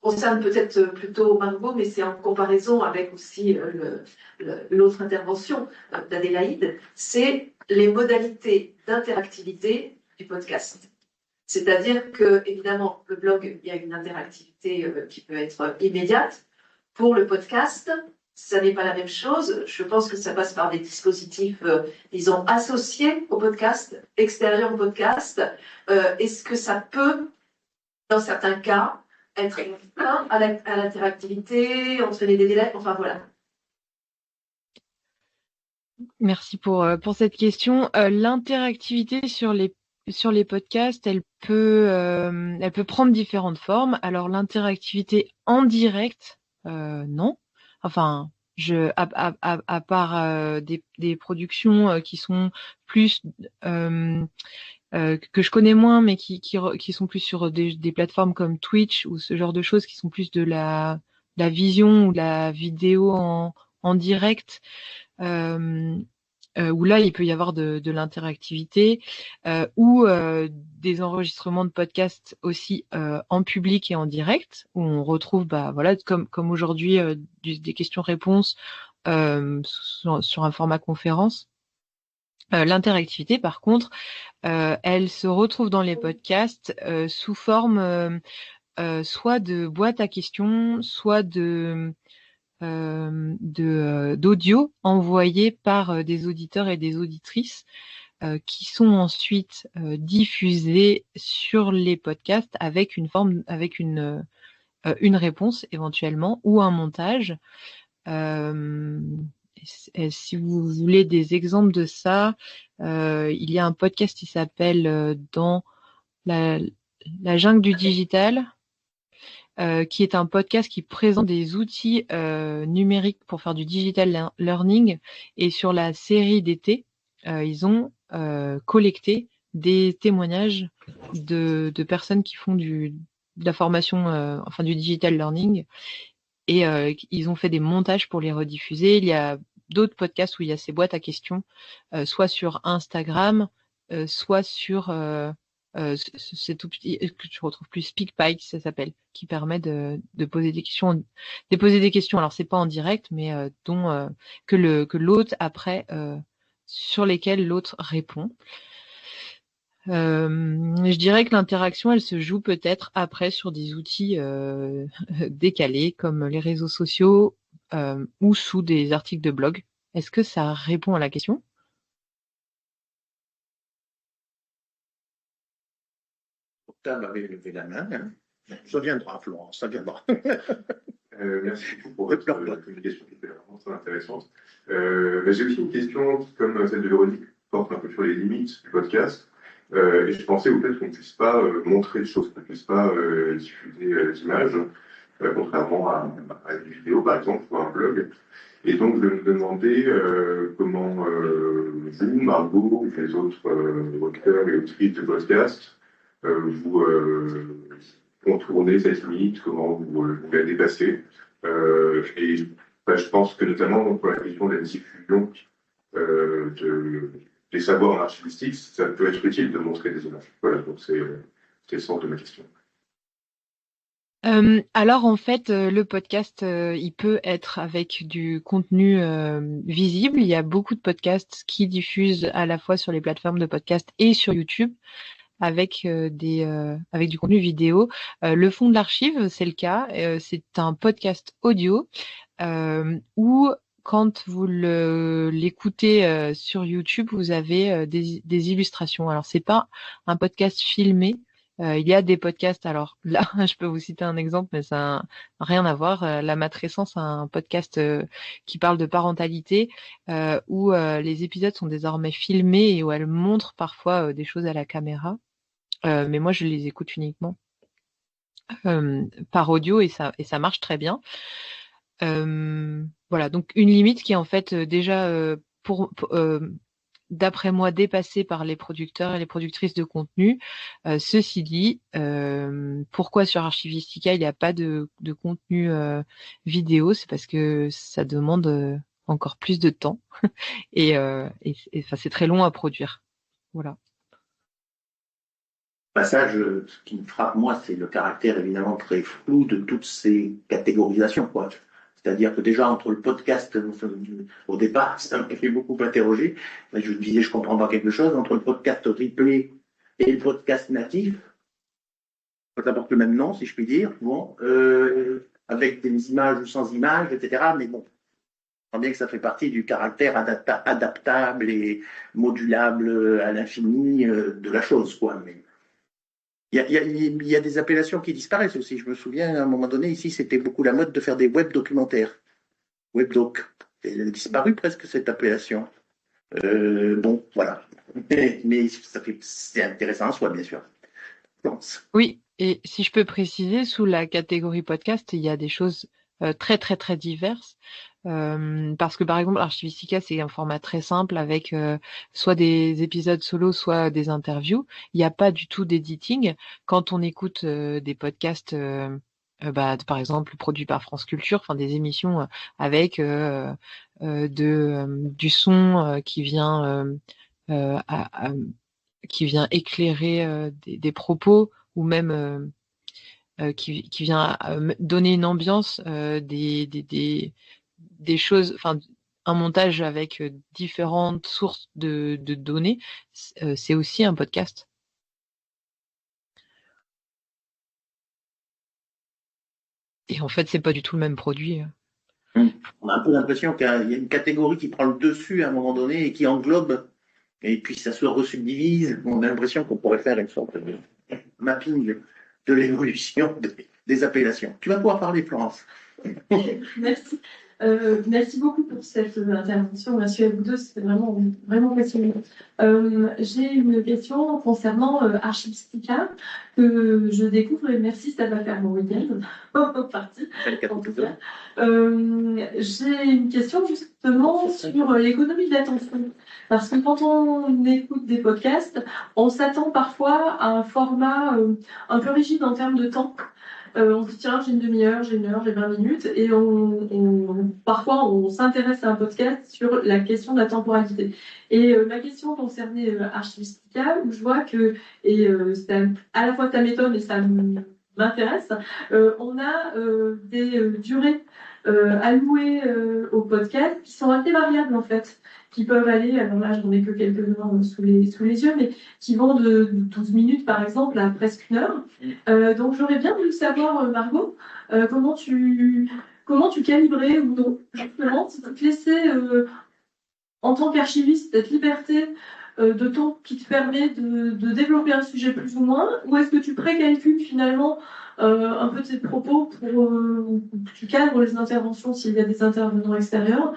concerne peut-être plutôt Margot, mais c'est en comparaison avec aussi l'autre intervention d'Adélaïde, c'est les modalités d'interactivité du podcast. C'est-à-dire que, évidemment, le blog, il y a une interactivité qui peut être immédiate. Pour le podcast, ça n'est pas la même chose. Je pense que ça passe par des dispositifs, disons, associés au podcast, extérieurs au podcast. Est-ce que ça peut, dans certains cas, être un frein à l'interactivité, entraîner des délais, enfin voilà. Merci pour cette question. L'interactivité sur les podcasts, elle peut prendre différentes formes. Alors l'interactivité en direct, non. Enfin, À part des productions qui sont plus que je connais moins, mais qui sont plus sur des plateformes comme Twitch ou ce genre de choses, qui sont plus de la vision ou de la vidéo en direct, où là il peut y avoir de l'interactivité, ou des enregistrements de podcasts aussi en public et en direct, où on retrouve voilà comme aujourd'hui des questions-réponses sur un format conférence. L'interactivité, par contre, elle se retrouve dans les podcasts sous forme soit de boîte à questions, soit d'audio envoyé par des auditeurs et des auditrices qui sont ensuite diffusés sur les podcasts avec une réponse éventuellement ou un montage. Si vous voulez des exemples de ça, il y a un podcast qui s'appelle Dans la jungle du digital, qui est un podcast qui présente des outils numériques pour faire du digital learning. Et sur la série d'été, ils ont collecté des témoignages de personnes qui font de la formation, enfin du digital learning. Et ils ont fait des montages pour les rediffuser. Il y a d'autres podcasts où il y a ces boîtes à questions, soit sur Instagram, soit sur c'est tout petit, que tu retrouves plus, SpeakPipe, ça s'appelle, qui permet de poser des questions, Alors c'est pas en direct, mais que l'autre après, sur lesquels l'autre répond. Je dirais que l'interaction, elle se joue peut-être après sur des outils décalés comme les réseaux sociaux ou sous des articles de blog. Est-ce que ça répond à la question? Octave avait levé la main. Hein. Ça viendra, Florence, ça viendra. Merci beaucoup pour cette communication qui était vraiment très intéressante. J'ai aussi une question qui, comme celle de Véronique, porte un peu sur les limites du podcast. Et je pensais au fait qu'on ne puisse pas montrer des choses, qu'on ne puisse pas diffuser d'images, contrairement à une vidéo, par exemple, ou à un blog. Et donc, je me demandais comment vous, Margot, ou les autres auteurs et autrices de podcast, vous contournez cette limite, comment vous la dépassez. Je pense que notamment pour la question de la diffusion des savoirs archivistiques, ça peut être utile de montrer des images. Voilà, donc c'est le sens de ma question. Alors en fait, le podcast, il peut être avec du contenu visible. Il y a beaucoup de podcasts qui diffusent à la fois sur les plateformes de podcast et sur YouTube avec avec du contenu vidéo. Le fond de l'archive, c'est le cas. C'est un podcast audio où quand vous l'écoutez sur YouTube, vous avez des illustrations. Alors c'est pas un podcast filmé. Il y a des podcasts, alors là, je peux vous citer un exemple, mais ça n'a rien à voir. La Matrescence, un podcast qui parle de parentalité, où les épisodes sont désormais filmés et où elle montre parfois des choses à la caméra. Mais moi, je les écoute uniquement par audio et ça marche très bien. Voilà, donc une limite qui est en fait déjà d'après moi, dépassée par les producteurs et les productrices de contenu. Ceci dit, pourquoi sur Archivistica il n'y a pas de contenu vidéo? C'est parce que ça demande encore plus de temps et c'est très long à produire. Voilà. Passage, ce qui me frappe, moi, c'est le caractère évidemment très flou de toutes ces catégorisations, quoi. C'est-à-dire que déjà, entre le podcast, au départ, ça m'a fait beaucoup interroger. Je me disais, je comprends pas quelque chose. Entre le podcast replay et le podcast natif, ça porte le même nom, si je puis dire. Bon, avec des images ou sans images, etc. Mais bon, on sent bien que ça fait partie du caractère adaptable et modulable à l'infini de la chose, quoi. Mais il y a des appellations qui disparaissent aussi. Je me souviens, à un moment donné, ici, c'était beaucoup la mode de faire des web documentaires. Webdoc. Elle a disparu presque, cette appellation. Bon, voilà. Mais c'est intéressant en soi, bien sûr. Je pense. Oui, et si je peux préciser, sous la catégorie podcast, il y a des choses très très très diverses. Parce que par exemple, Archivistica, c'est un format très simple avec soit des épisodes solo, soit des interviews. Il n'y a pas du tout d'editing. Quand on écoute des podcasts, par exemple, produits par France Culture, enfin des émissions avec du son qui vient éclairer des propos ou même qui vient donner une ambiance, des choses, enfin un montage avec différentes sources de données, c'est aussi un podcast. Et en fait, c'est pas du tout le même produit. On a un peu l'impression qu'il y a une catégorie qui prend le dessus à un moment donné et qui englobe, et puis ça se resubdivise. On a l'impression qu'on pourrait faire une sorte de mapping de l'évolution des appellations. Tu vas pouvoir parler, Florence. Merci. Merci beaucoup pour cette intervention. Merci à vous deux, c'était vraiment, vraiment passionnant. J'ai une question concernant Archivistica que je découvre et merci, ça va faire mon week-end en partie. En tout cas. J'ai une question justement sur l'économie de l'attention. Parce que quand on écoute des podcasts, on s'attend parfois à un format un peu rigide en termes de temps. On se dit, tiens, j'ai une demi-heure, j'ai une heure, j'ai 20 minutes, et parfois on s'intéresse à un podcast sur la question de la temporalité. Et ma question concernait Archivistica, où je vois que, et à la fois ça m'étonne et ça m'intéresse, on a des durées allouées au podcast qui sont assez variables en fait, qui peuvent aller, alors là j'en ai que quelques-uns sous les yeux, mais qui vont de 12 minutes par exemple à presque une heure. Donc j'aurais bien voulu savoir, Margot, comment tu calibrais ou non, justement, si tu te laissais en tant qu'archiviste cette liberté de temps qui te permet de développer un sujet plus ou moins, ou est-ce que tu précalcules finalement un peu tes propos pour que tu cadres les interventions s'il y a des intervenants extérieurs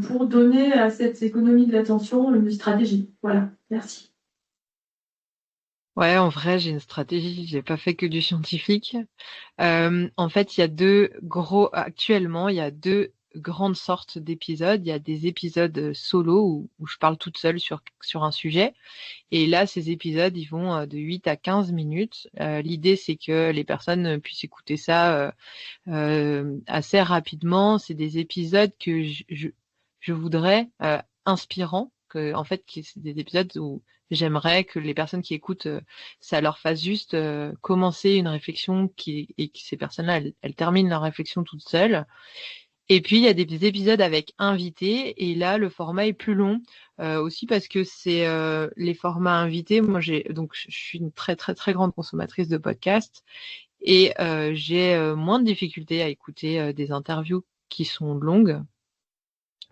pour donner à cette économie de l'attention une stratégie. Voilà, merci. Ouais, en vrai, j'ai une stratégie. J'ai pas fait que du scientifique. En fait, actuellement, il y a deux grandes sortes d'épisodes. Il y a des épisodes solo où je parle toute seule sur un sujet. Et là, ces épisodes, ils vont de 8 à 15 minutes. L'idée, c'est que les personnes puissent écouter ça assez rapidement. C'est des épisodes que je voudrais inspirants, en fait, c'est des épisodes où j'aimerais que les personnes qui écoutent, ça leur fasse juste commencer une réflexion et que ces personnes-là, elles terminent leur réflexion toutes seules. Et puis, il y a des épisodes avec invités, et là, le format est plus long, aussi parce que c'est les formats invités. Moi, je suis une très, très, très grande consommatrice de podcasts, et j'ai moins de difficultés à écouter des interviews qui sont longues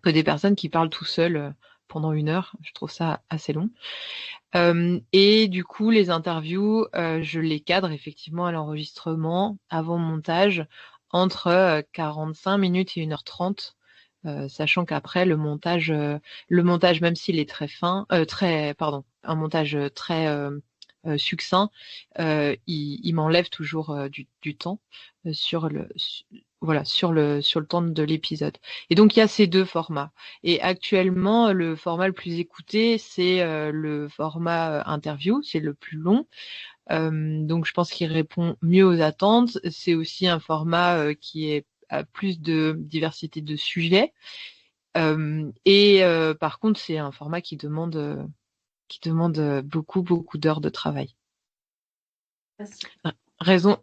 que des personnes qui parlent tout seuls pendant une heure. Je trouve ça assez long. Et du coup, les interviews, je les cadre effectivement à l'enregistrement, avant montage, entre 45 minutes et 1h30, sachant qu'après le montage, même s'il est très fin, un montage très succinct, il m'enlève toujours du temps sur le temps de l'épisode. Et donc il y a ces deux formats. Et actuellement, le format le plus écouté, c'est le format interview, c'est le plus long. Donc je pense qu'il répond mieux aux attentes. C'est aussi un format qui a plus de diversité de sujets. Par contre, c'est un format qui demande beaucoup, beaucoup d'heures de travail. Merci. Raison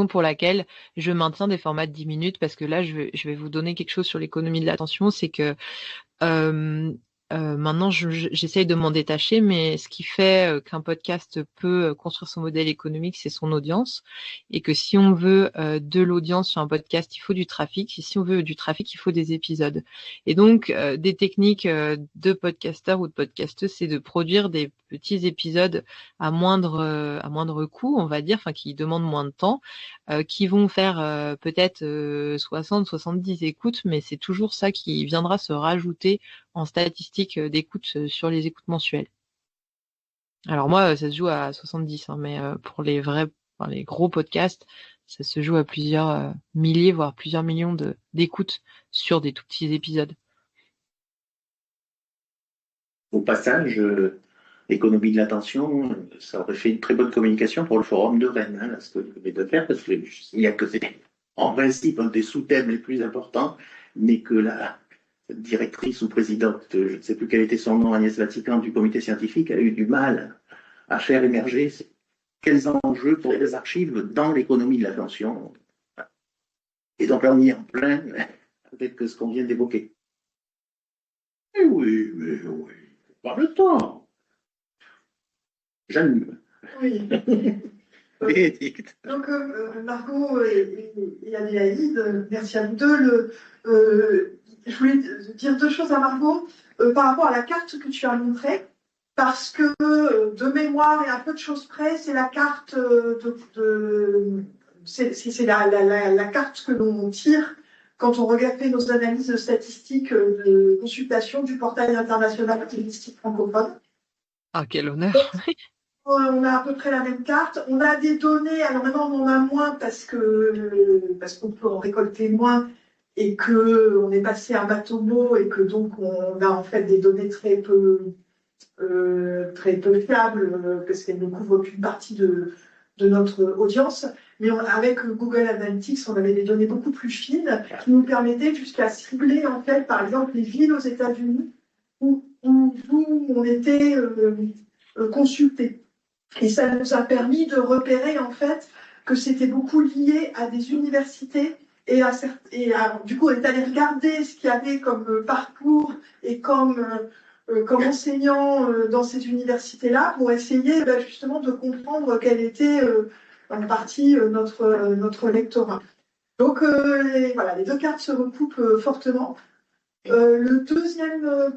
pour laquelle je maintiens des formats de 10 minutes, parce que là, je vais vous donner quelque chose sur l'économie de l'attention, c'est que maintenant, j'essaye de m'en détacher, mais ce qui fait qu'un podcast peut construire son modèle économique, c'est son audience, et que si on veut de l'audience sur un podcast, il faut du trafic, et si on veut du trafic, il faut des épisodes. Et donc, des techniques de podcasteurs ou de podcasteuses, c'est de produire des petits épisodes à moindre coût, on va dire, enfin qui demandent moins de temps, qui vont faire peut-être 60-70 écoutes, mais c'est toujours ça qui viendra se rajouter en statistiques d'écoute sur les écoutes mensuelles. Alors moi, ça se joue à 70, mais pour les gros podcasts, ça se joue à plusieurs milliers, voire plusieurs millions d'écoutes sur des tout petits épisodes. Au passage, économie de l'attention, ça aurait fait une très bonne communication pour le forum de Rennes, là, ce que vous venez de faire, parce qu'il y a que c'est en principe un des sous-thèmes les plus importants, mais que la directrice ou présidente, je ne sais plus quel était son nom, Agnès Vatican, du comité scientifique, a eu du mal à faire émerger quels enjeux pour les archives dans l'économie de l'attention. Et donc là, on y est en plein avec ce qu'on vient d'évoquer. Oui, pas le temps. J'anime. Oui. Bénédicte. Donc, Margot et Adélaïde, merci à vous deux. Je voulais dire deux choses à Margot par rapport à la carte que tu as montrée, parce que de mémoire et à peu de choses près, c'est la carte c'est la carte que l'on tire quand on regarde nos analyses statistiques de consultation du portail international statistique francophone. Ah, quel honneur! On a à peu près la même carte. On a des données, alors maintenant on en a moins parce qu'on peut en récolter moins et qu'on est passé à Matomo et que donc on a en fait des données très peu fiables parce qu'elles ne couvrent qu'une partie de notre audience. Mais avec Google Analytics, on avait des données beaucoup plus fines qui nous permettaient jusqu'à cibler en fait par exemple les villes aux États-Unis où on était consultés. Et ça nous a permis de repérer en fait que c'était beaucoup lié à des universités du coup on est allé regarder ce qu'il y avait comme parcours et comme enseignant dans ces universités-là pour essayer justement de comprendre quel était en partie notre lectorat. Donc voilà, les deux cartes se recoupent fortement. Deuxième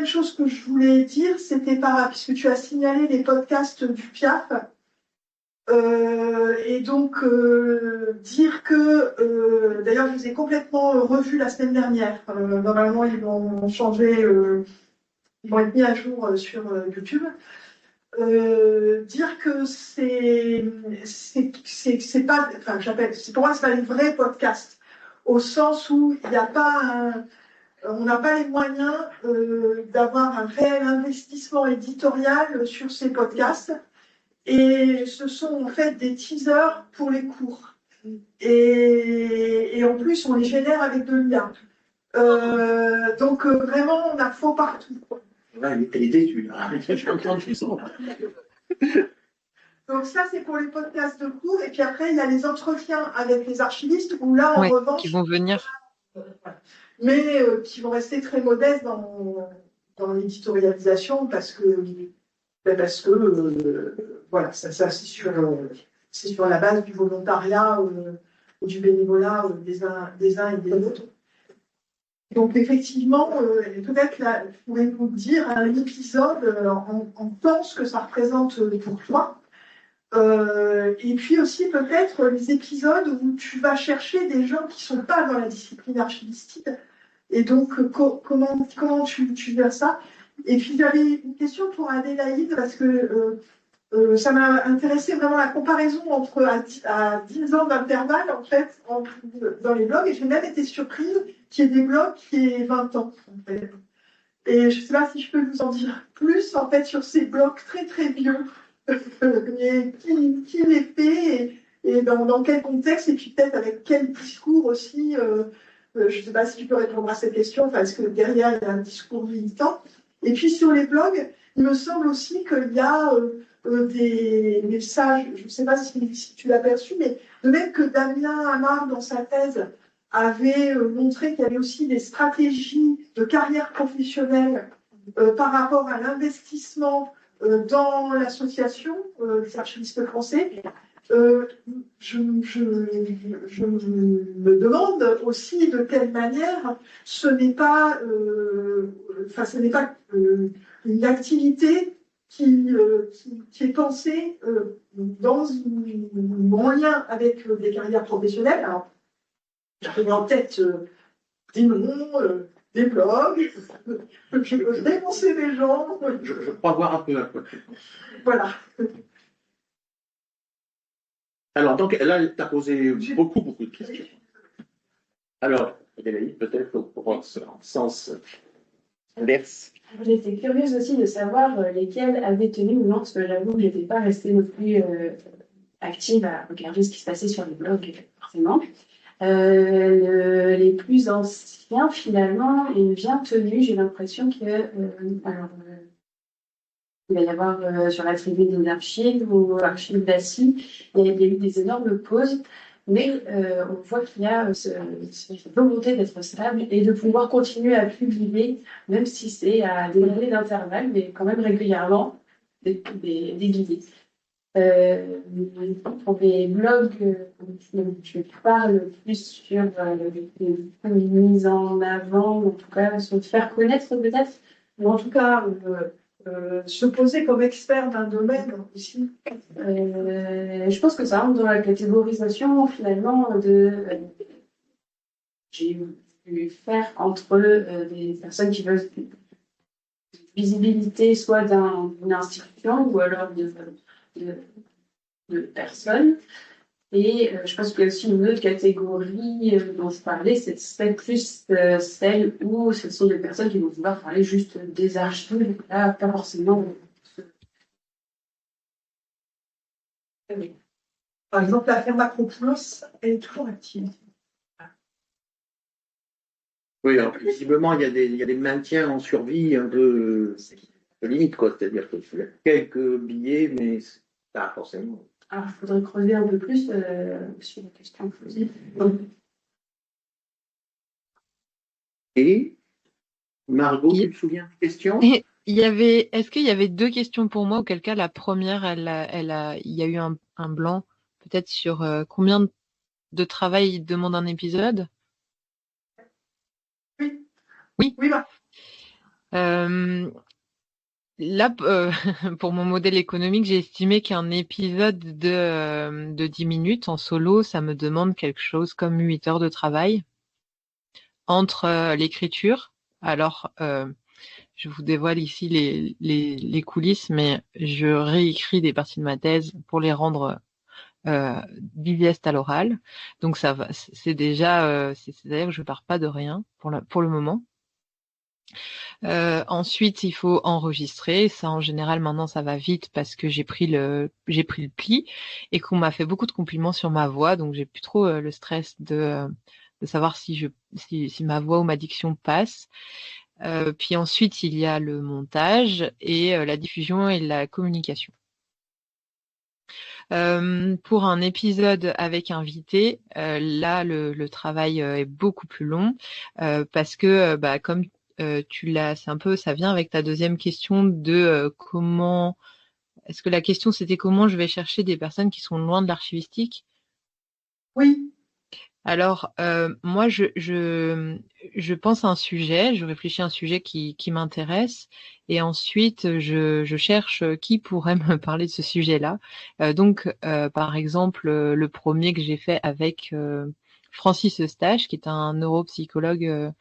chose que je voulais dire, c'était puisque tu as signalé les podcasts du PIAF, et donc dire que, d'ailleurs, je les ai complètement revus la semaine dernière. Normalement, ils vont changer, ils vont être mis à jour sur YouTube. Dire que c'est pas, enfin, pour moi, c'est pas les vrais podcasts, au sens où il n'y a pas on n'a pas les moyens d'avoir un réel investissement éditorial sur ces podcasts. Et ce sont en fait des teasers pour les cours. Et en plus, on les génère avec de l'IA. Donc vraiment, on a faux partout. Ouais, elle est déçue, là. J'ai entendu son. Donc ça, c'est pour les podcasts de cours. Et puis après, il y a les entretiens avec les archivistes, où là, en Ouais, revanche... qui vont venir. Mais qui vont rester très modestes dans l'éditorialisation parce que voilà, ça c'est sur la base du volontariat ou du bénévolat des uns et des autres. Donc effectivement, peut-être là, je pourrais vous dire un épisode en temps ce que ça représente pour toi. Et puis aussi peut-être les épisodes où tu vas chercher des gens qui ne sont pas dans la discipline archivistique. Et donc, comment tu verras ça? Et puis j'avais une question pour Adélaïde, parce que ça m'a intéressé vraiment la comparaison entre à 10 ans d'intervalle, en fait, dans les blogs. Et j'ai même été surprise qu'il y ait des blogs qui aient 20 ans, en fait. Et je ne sais pas si je peux vous en dire plus, en fait, sur ces blogs très, très vieux. Mais qui les fait et dans quel contexte, et puis peut-être avec quel discours aussi. Je ne sais pas si tu peux répondre à cette question, parce que derrière, il y a un discours militant. Et puis sur les blogs, il me semble aussi qu'il y a des messages, je ne sais pas si tu l'as perçu, mais de même que Damien Amar, dans sa thèse, avait montré qu'il y avait aussi des stratégies de carrière professionnelle par rapport à l'investissement dans l'association des archivistes français. Je me demande aussi de quelle manière ce n'est pas une activité qui est pensée en lien avec des carrières professionnelles. Alors, j'avais en tête des noms, des blogs, je dénonçais des gens. Je crois voir un peu. Voilà. Alors, donc, là, tu as posé beaucoup de questions. Alors, Adélaïde, peut-être pour en sens inverse. J'étais curieuse aussi de savoir lesquels avaient tenu ou non, parce que j'avoue que je n'étais pas restée non plus active à regarder ce qui se passait sur les blogs, forcément. Les plus anciens, finalement, ont bien tenu. J'ai l'impression que, il va y avoir sur la tribune des archives ou archives d'Assis, il y a eu des énormes pauses, mais on voit qu'il y a cette volonté d'être stable et de pouvoir continuer à publier, même si c'est à des années d'intervalle, mais quand même régulièrement, des guides. Pour les blogs, je parle plus sur une mise en avant, en tout cas, se faire connaître peut-être, Ou en tout cas, se poser comme expert d'un domaine aussi. je pense que ça rentre dans la catégorisation finalement j'ai pu faire entre des personnes qui veulent visibilité soit d'une institution ou alors de personnes. Et je pense qu'il y a aussi une autre catégorie dont je parlais, c'est plus celle où ce sont des personnes qui vont vouloir parler juste des archives, là, pas forcément. Par exemple, l'affaire Macropoulos, elle est toujours active. Oui, alors, visiblement, il y a des maintiens en survie un peu limite, quoi. C'est-à-dire qu'il y a quelques billets, mais pas forcément. Alors, il faudrait creuser un peu plus sur la question posée. Et Margot, tu te souviens des questions? Est-ce qu'il y avait 2 questions pour moi, auquel cas la première, il y a eu un blanc, peut-être sur combien de travail demande un épisode? Oui. Là, pour mon modèle économique, j'ai estimé qu'un épisode de 10 minutes en solo, ça me demande quelque chose comme 8 heures de travail entre l'écriture. Alors, je vous dévoile ici les coulisses, mais je réécris des parties de ma thèse pour les rendre digeste à l'oral. Donc ça va, c'est déjà, c'est-à-dire que je pars pas de rien pour le moment. Ensuite, il faut enregistrer. Ça, en général, maintenant, ça va vite parce que j'ai pris le pli et qu'on m'a fait beaucoup de compliments sur ma voix, donc j'ai plus trop le stress de savoir si ma voix ou ma diction passe. Puis ensuite, il y a le montage et la diffusion et la communication. Pour un épisode avec invité, là, le travail est beaucoup plus long parce que, comme tu l'as, ça vient avec ta deuxième question de comment. Est-ce que la question c'était comment je vais chercher des personnes qui sont loin de l'archivistique? Oui. Alors, moi, je pense à un sujet, je réfléchis à un sujet qui m'intéresse, et ensuite, je cherche qui pourrait me parler de ce sujet-là. Donc, par exemple, le premier que j'ai fait avec Francis Eustache, qui est un neuropsychologue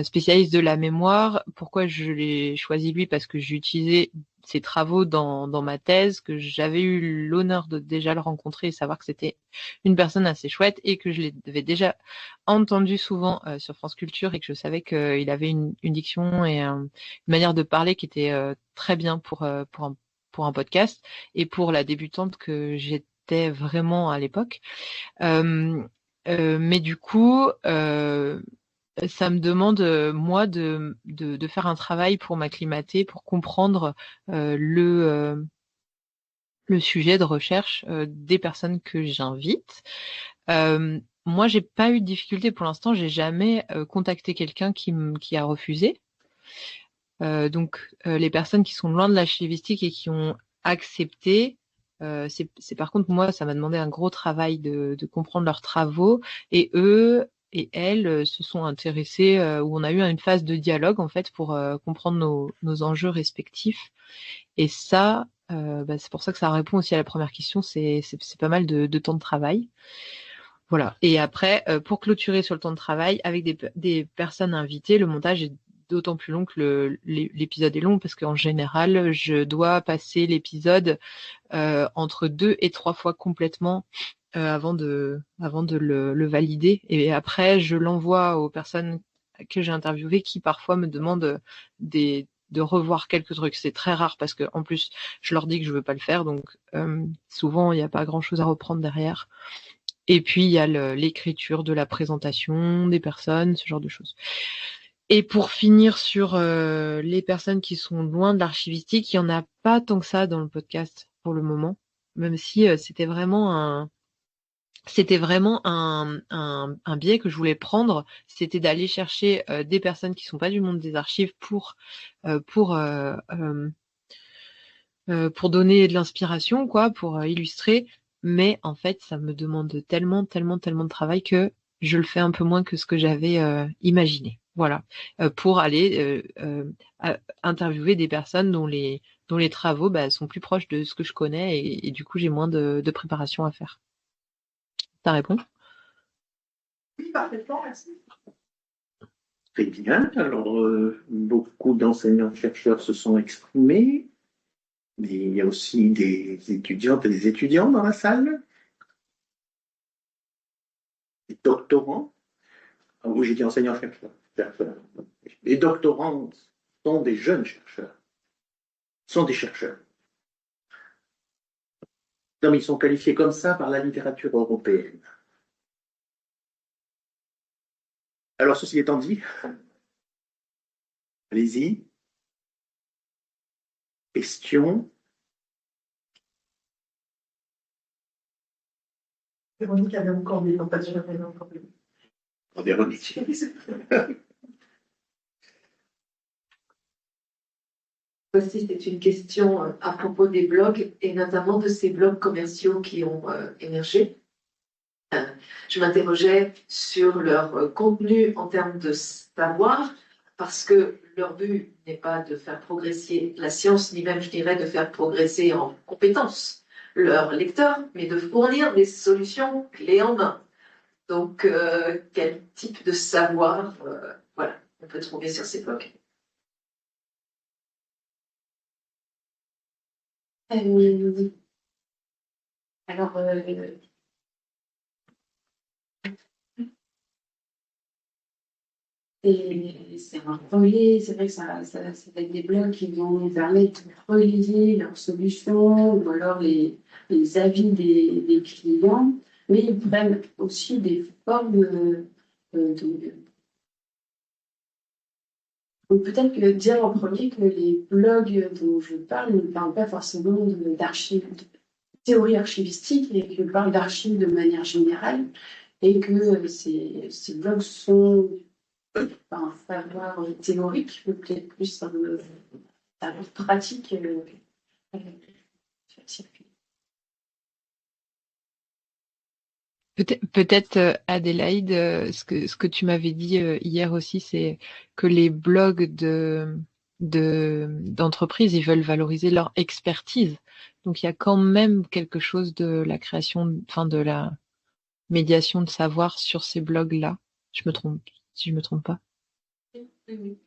spécialiste de la mémoire. Pourquoi je l'ai choisi lui? Parce que j'ai utilisé ses travaux dans ma thèse, que j'avais eu l'honneur de déjà le rencontrer et savoir que c'était une personne assez chouette et que je l'avais déjà entendu souvent sur France Culture et que je savais qu'il avait une diction et une manière de parler qui était très bien pour un podcast et pour la débutante que j'étais vraiment à l'époque. Mais du coup, ça me demande, moi, de faire un travail pour m'acclimater, pour comprendre le sujet de recherche des personnes que j'invite. Moi, j'ai pas eu de difficulté pour l'instant. J'ai jamais contacté quelqu'un qui a refusé. Donc, les personnes qui sont loin de l'archivistique et qui ont accepté, c'est par contre moi, ça m'a demandé un gros travail de comprendre leurs travaux et eux et elles se sont intéressés où on a eu une phase de dialogue en fait pour comprendre nos enjeux respectifs. Et ça, c'est pour ça que ça répond aussi à la première question. C'est pas mal de temps de travail. Voilà. Et après, pour clôturer sur le temps de travail, avec des personnes invitées, le montage est d'autant plus long que l'épisode est long parce qu'en général, je dois passer l'épisode entre 2 et 3 fois complètement avant de le valider. Et après, je l'envoie aux personnes que j'ai interviewées qui parfois me demandent de revoir quelques trucs. C'est très rare parce que en plus, je leur dis que je veux pas le faire, donc souvent il n'y a pas grand chose à reprendre derrière. Et puis il y a l'écriture de la présentation des personnes, ce genre de choses. Et pour finir sur les personnes qui sont loin de l'archivistique, il y en a pas tant que ça dans le podcast pour le moment, même si c'était vraiment un biais que je voulais prendre, c'était d'aller chercher des personnes qui sont pas du monde des archives pour donner de l'inspiration, quoi, pour illustrer. Mais en fait, ça me demande tellement de travail que je le fais un peu moins que ce que j'avais imaginé. Voilà, pour aller interviewer des personnes dont les travaux sont plus proches de ce que je connais et du coup j'ai moins de préparation à faire. Ça répond? Oui, parfaitement, merci. Très bien. Alors, beaucoup d'enseignants-chercheurs se sont exprimés, mais il y a aussi des étudiantes et des étudiants dans la salle, des doctorants. Ah oui, j'ai dit enseignants-chercheurs. Les doctorants sont des jeunes chercheurs, sont des chercheurs. Non, mais ils sont qualifiés comme ça par la littérature européenne. Alors, ceci étant dit, allez-y. Questions? Véronique avait encore des tentations, avait encore des. Oh, Véronique. Voici, c'est une question à propos des blogs et notamment de ces blogs commerciaux qui ont émergé. Je m'interrogeais sur leur contenu en termes de savoir, parce que leur but n'est pas de faire progresser la science, ni même, je dirais, de faire progresser en compétences leurs lecteurs, mais de fournir des solutions clés en main. Donc, quel type de savoir voilà, on peut trouver sur ces blogs? Alors, et c'est un relais, c'est vrai que ça va être des blogs qui vont nous permettre de relayer leurs solutions ou alors les avis des clients, mais ils prennent aussi des formes donc peut-être que dire en premier que les blogs dont je parle ne parlent pas forcément d'archives, de théorie archivistique, et que je parle d'archives de manière générale, et que ces blogs sont pas un savoir théorique, mais peut-être plus un savoir pratique. Peut-être Adélaïde, ce que tu m'avais dit hier aussi, c'est que les blogs d'entreprises, ils veulent valoriser leur expertise. Donc il y a quand même quelque chose de la création, enfin de la médiation de savoir sur ces blogs-là. Je me trompe, si je me trompe pas. Et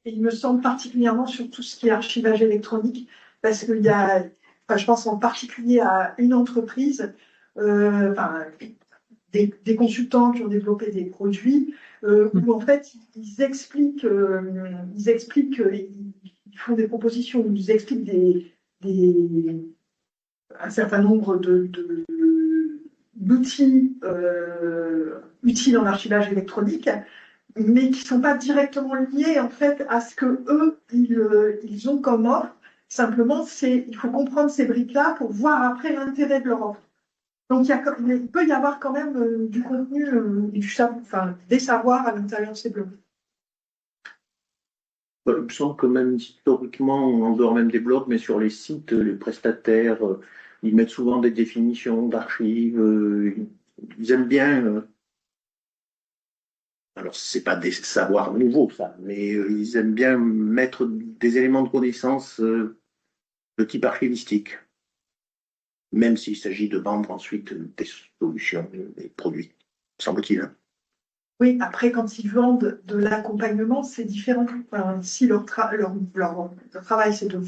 il me semble particulièrement sur tout ce qui est archivage électronique, parce qu'il y a, enfin, je pense en particulier à une entreprise, des consultants qui ont développé des produits où en fait ils expliquent, ils font des propositions, ils expliquent un certain nombre d'outils utiles en archivage électronique, mais qui ne sont pas directement liés en fait à ce que eux ils ont comme offre. Simplement, il faut comprendre ces briques-là pour voir après l'intérêt de leur offre. Donc il peut y avoir quand même du contenu, des savoirs à l'intérieur de ces blogs. Il me semble que même historiquement, en dehors même des blogs, mais sur les sites, les prestataires, ils mettent souvent des définitions d'archives. Ils aiment bien. Alors, c'est pas des savoirs nouveaux, ça, mais ils aiment bien mettre des éléments de connaissance de type archivistique, même s'il s'agit de vendre ensuite des solutions, des produits, semble-t-il. Oui, après, quand ils vendent de l'accompagnement, c'est différent. Enfin, si leur travail, c'est de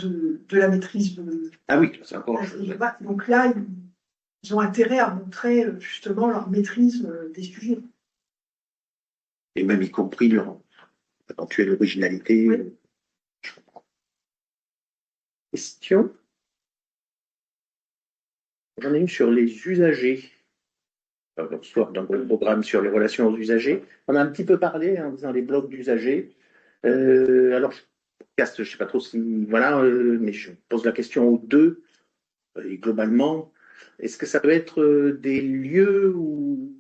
de la maîtrise de. Ah oui, c'est encore autre chose. Donc là, ils ont intérêt à montrer justement leur maîtrise des sujets. Et même y compris leur éventuelle originalité. Oui. Je comprends. Question? J'en ai une sur les usagers. Soit dans le programme sur les relations aux usagers. On a un petit peu parlé en faisant les blogs d'usagers. Alors, podcast, je ne sais pas trop si. Voilà, mais je pose la question aux deux. Et globalement, est-ce que ça peut être des lieux où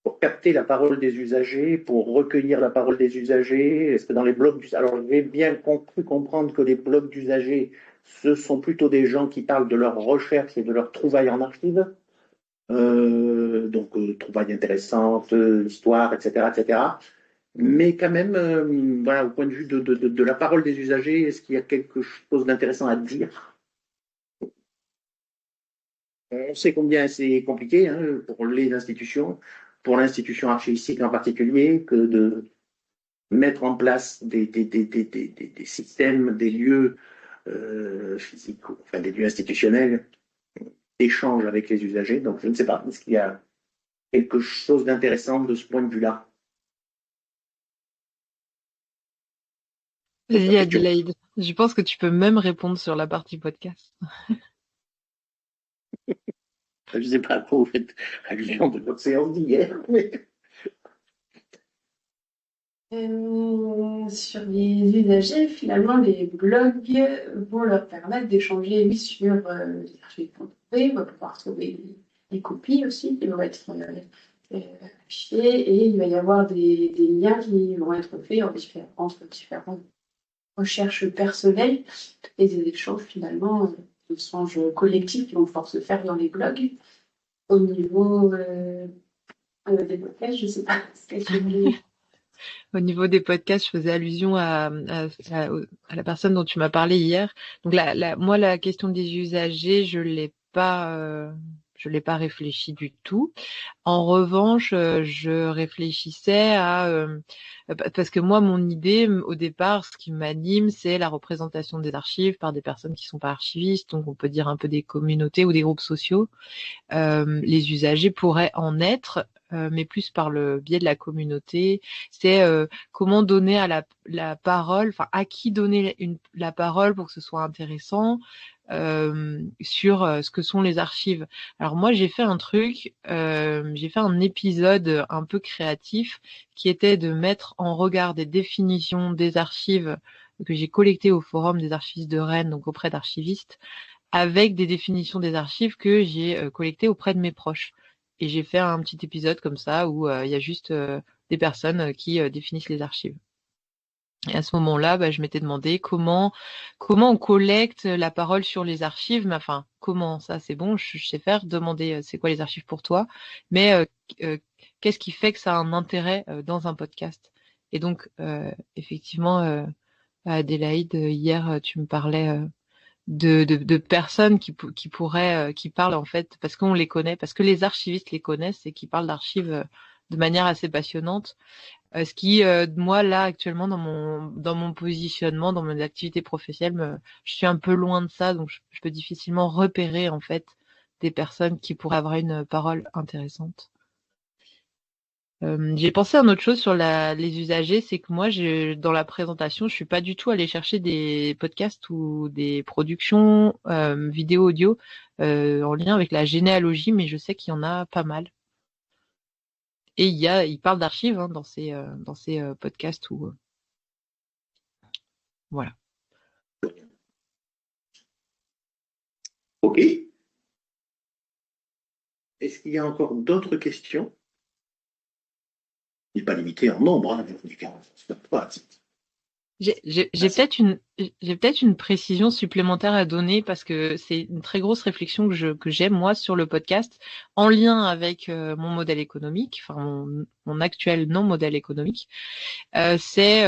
pour capter la parole des usagers, pour recueillir la parole des usagers? Est-ce que dans les blogs d'usagers, alors j'ai bien cru comprendre que les blogs d'usagers, ce sont plutôt des gens qui parlent de leurs recherches et de leurs trouvailles en archives. Donc trouvailles intéressantes, histoire, etc., etc. Mais quand même, voilà, au point de vue de la parole des usagers, est-ce qu'il y a quelque chose d'intéressant à dire? On sait combien c'est compliqué pour les institutions, pour l'institution archivistique en particulier, que de mettre en place des systèmes, des lieux physiques, enfin des lieux institutionnels d'échange avec les usagers. Donc je ne sais pas, est-ce qu'il y a quelque chose d'intéressant de ce point de vue-là? Vas-y, Adélaïde. Je pense que tu peux même répondre sur la partie podcast. Je ne sais pas à quoi vous faites allusion de votre séance d'hier, mais... Sur les usagers, finalement, les blogs vont leur permettre d'échanger sur les archives qu'on trouve. On va pouvoir trouver des copies aussi qui vont être affichées et il va y avoir des liens qui vont être faits entre différentes recherches personnelles et des échanges finalement, des échanges collectifs qui vont pouvoir se faire dans les blogs. Au niveau des podcasts, je ne sais pas ce que c'est. Au niveau des podcasts, je faisais allusion à la personne dont tu m'as parlé hier. Donc moi, la question des usagers, je l'ai pas réfléchi du tout. En revanche, je réfléchissais parce que moi, mon idée au départ, ce qui m'anime, c'est la représentation des archives par des personnes qui sont pas archivistes, donc on peut dire un peu des communautés ou des groupes sociaux. Les usagers pourraient en être, mais plus par le biais de la communauté. C'est comment donner à la parole, enfin à qui donner la parole pour que ce soit intéressant sur ce que sont les archives. Alors moi j'ai fait un truc, j'ai fait un épisode un peu créatif qui était de mettre en regard des définitions des archives que j'ai collectées au forum des archivistes de Rennes, donc auprès d'archivistes, avec des définitions des archives que j'ai collectées auprès de mes proches. Et j'ai fait un petit épisode comme ça où il y a juste des personnes qui définissent les archives. Et à ce moment-là, je m'étais demandé comment on collecte la parole sur les archives. Mais enfin, comment ça, c'est bon, je sais faire. Demander c'est quoi les archives pour toi. Mais qu'est-ce qui fait que ça a un intérêt dans un podcast? Et donc, effectivement, Adélaïde, hier, tu me parlais de personnes qui pourraient qui parlent en fait parce qu'on les connaît, parce que les archivistes les connaissent et qui parlent d'archives de manière assez passionnante. Ce qui moi là actuellement dans mon positionnement, dans mon activité professionnelle, je suis un peu loin de ça, donc je peux difficilement repérer en fait des personnes qui pourraient avoir une parole intéressante. J'ai pensé à une autre chose sur les usagers, c'est que moi, dans la présentation, je suis pas du tout allée chercher des podcasts ou des productions vidéo, audio en lien avec la généalogie, mais je sais qu'il y en a pas mal. Et il parle d'archives dans ces podcasts où voilà. Ok. Est-ce qu'il y a encore d'autres questions? Il n'est pas limité en nombre, J'ai peut-être une précision supplémentaire à donner parce que c'est une très grosse réflexion que j'ai moi sur le podcast en lien avec mon modèle économique, enfin mon actuel non modèle économique. C'est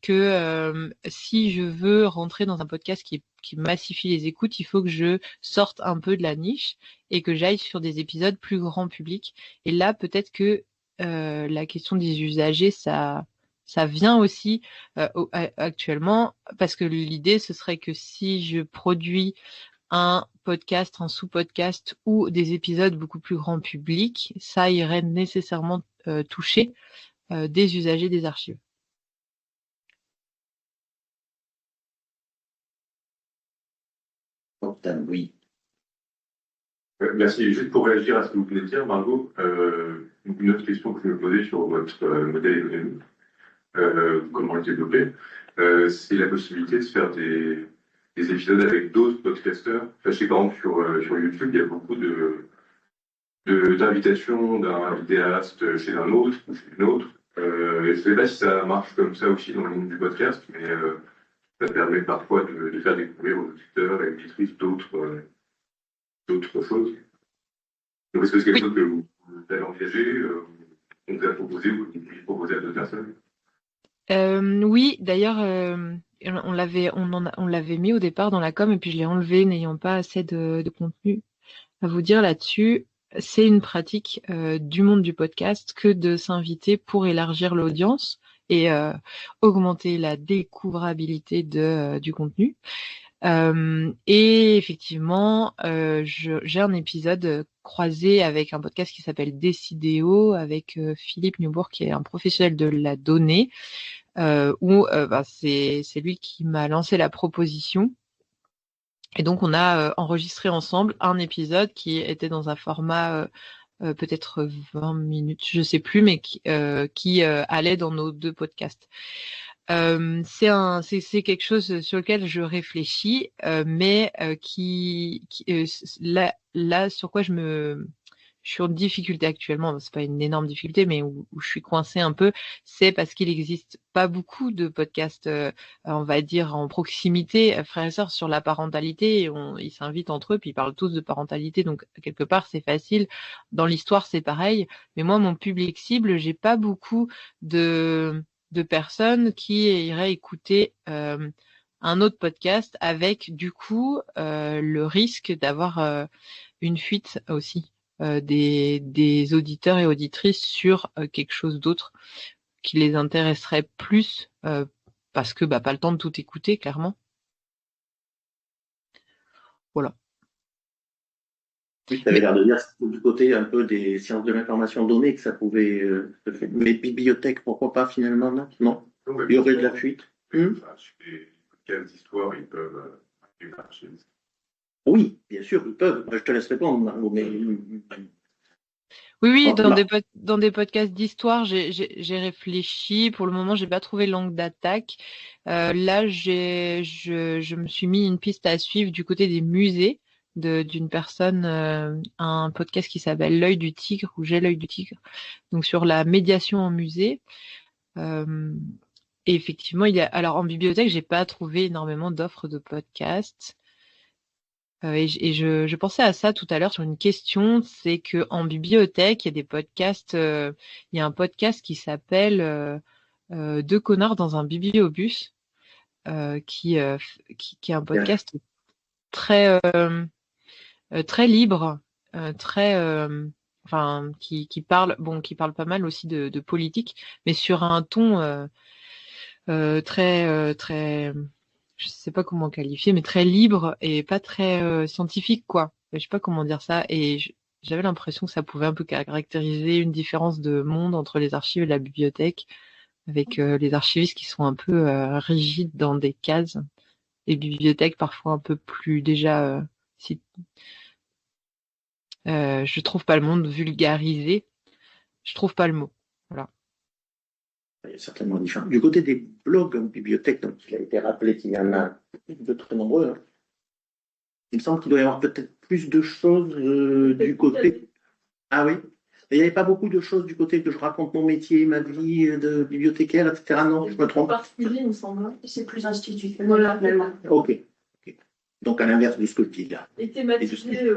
que si je veux rentrer dans un podcast qui massifie les écoutes, il faut que je sorte un peu de la niche et que j'aille sur des épisodes plus grand public. Et là, peut-être que la question des usagers, ça ça vient aussi actuellement, parce que l'idée, ce serait que si je produis un podcast, un sous-podcast ou des épisodes beaucoup plus grand public, ça irait nécessairement toucher des usagers des archives. Oui. Merci. Juste pour réagir à ce que vous venez de dire, Margot, une autre question que je me posais sur votre modèle économique, comment le développer, c'est la possibilité de faire des épisodes avec d'autres podcasteurs. Enfin, je sais, par exemple, sur YouTube, il y a beaucoup d'invitations d'un vidéaste chez un autre ou chez une autre. Je ne sais pas si ça marche comme ça aussi dans le monde du podcast, mais ça permet parfois de faire découvrir aux auditeurs et auditrices d'autres choses. Donc, est-ce que c'est quelque chose que vous avez envisagé, on vous a proposé ou que vous pouvez proposer à d'autres personnes? Oui, d'ailleurs, on l'avait mis au départ dans la com et puis je l'ai enlevé, n'ayant pas assez de contenu à vous dire là-dessus. C'est une pratique du monde du podcast que de s'inviter pour élargir l'audience et augmenter la découvrabilité du contenu. Et effectivement, j'ai un épisode croisé avec un podcast qui s'appelle Décidéo avec Philippe Newbourg, qui est un professionnel de la donnée, où c'est lui qui m'a lancé la proposition. Et donc on a enregistré ensemble un épisode qui était dans un format peut-être 20 minutes, je sais plus, mais qui allait dans nos 2 podcasts. C'est quelque chose sur lequel je réfléchis, mais là sur quoi je suis en difficulté actuellement, c'est pas une énorme difficulté, mais où je suis coincée un peu, c'est parce qu'il n'existe pas beaucoup de podcasts, on va dire en proximité, frères et sœurs, sur la parentalité. Ils s'invitent entre eux, puis ils parlent tous de parentalité, donc quelque part c'est facile. Dans l'histoire c'est pareil, mais moi mon public cible, j'ai pas beaucoup de personnes qui iraient écouter un autre podcast avec du coup le risque d'avoir une fuite aussi des auditeurs et auditrices sur quelque chose d'autre qui les intéresserait plus parce que pas le temps de tout écouter, clairement. Voilà. Oui, tu avais l'air de dire du côté un peu des sciences de l'information donnée que ça pouvait se faire. Mais bibliothèque, pourquoi pas finalement, non? Non. Il y aurait de la fuite. Sur les podcasts d'histoire, ils peuvent Oui, bien sûr, ils peuvent. Je te laisse répondre, Margot, mais Oui, dans des podcasts d'histoire, j'ai réfléchi. Pour le moment, j'ai pas trouvé l'angle d'attaque. Là, je me suis mis une piste à suivre du côté des musées d'une personne, un podcast qui s'appelle L'œil du tigre ou J'ai l'œil du tigre. Donc sur la médiation en musée. Et effectivement, alors en bibliothèque, j'ai pas trouvé énormément d'offres de podcasts. Et je pensais à ça tout à l'heure sur une question, c'est que en bibliothèque, il y a des podcasts, il y a un podcast qui s'appelle Deux connards dans un bibliobus, qui est un podcast très très libre, très enfin qui parle pas mal aussi de politique, mais sur un ton très je sais pas comment qualifier, mais très libre et pas très scientifique, quoi. Je sais pas comment dire ça. Et j'avais l'impression que ça pouvait un peu caractériser une différence de monde entre les archives et la bibliothèque, avec les archivistes qui sont un peu rigides dans des cases, et bibliothèques parfois un peu plus déjà. Je trouve pas le monde vulgarisé. Je trouve pas le mot. Voilà. il y a certainement différent. Du côté des blogs en bibliothèque, donc il a été rappelé qu'il y en a de très nombreux, hein. Il me semble qu'il doit y avoir peut-être plus de choses du côté. Ah oui? Il n'y avait pas beaucoup de choses du côté que je raconte mon métier, ma vie de bibliothécaire, etc. Non, je me trompe. Particulier, il me semble. C'est plus institutionnel. Voilà. Ok. Donc à l'inverse de ce que je dis là. Et thématisé,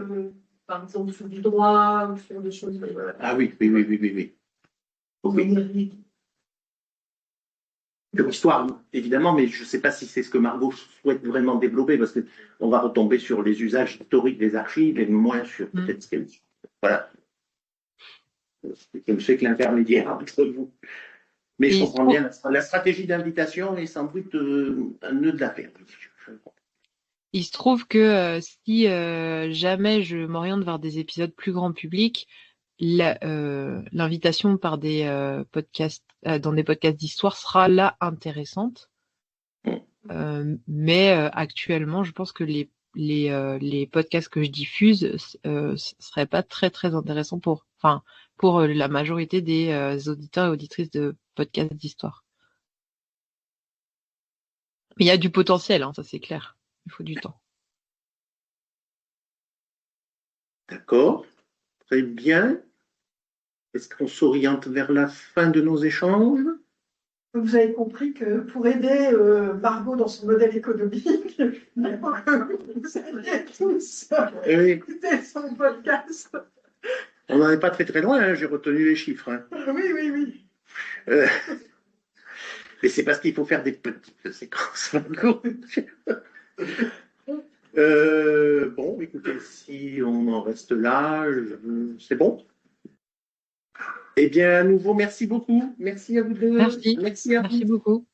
par exemple, sur du droit ou sur des choses. Ah oui. Ok. Sur l'histoire, évidemment, mais je ne sais pas si c'est ce que Margot souhaite vraiment développer, parce qu'on va retomber sur les usages historiques des archives et moins sur peut-être ce qu'elle. Voilà. Je sais que l'intermédiaire entre vous. Mais je Et comprends bien, la stratégie d'invitation est sans doute un nœud de l'affaire. il se trouve que si jamais je m'oriente vers des épisodes plus grand public, l'invitation par des podcasts dans des podcasts d'histoire sera là intéressante. Mais actuellement, je pense que les podcasts que je diffuse seraient pas très très intéressants pour la majorité des auditeurs et auditrices de podcasts d'histoire. Mais il y a du potentiel, hein, ça c'est clair. Il faut du temps. D'accord, très bien. Est-ce qu'on s'oriente vers la fin de nos échanges? Vous avez compris que pour aider Margot dans son modèle économique, vous allez tous Oui. écouter son podcast. On n'en est pas très très loin, hein, j'ai retenu les chiffres. Hein. Oui. Mais c'est parce qu'il faut faire des petites séquences. Bon, écoutez, si on en reste là, c'est bon. Eh bien, à nouveau, merci beaucoup. Merci à vous deux. Merci. Merci à vous. Merci beaucoup.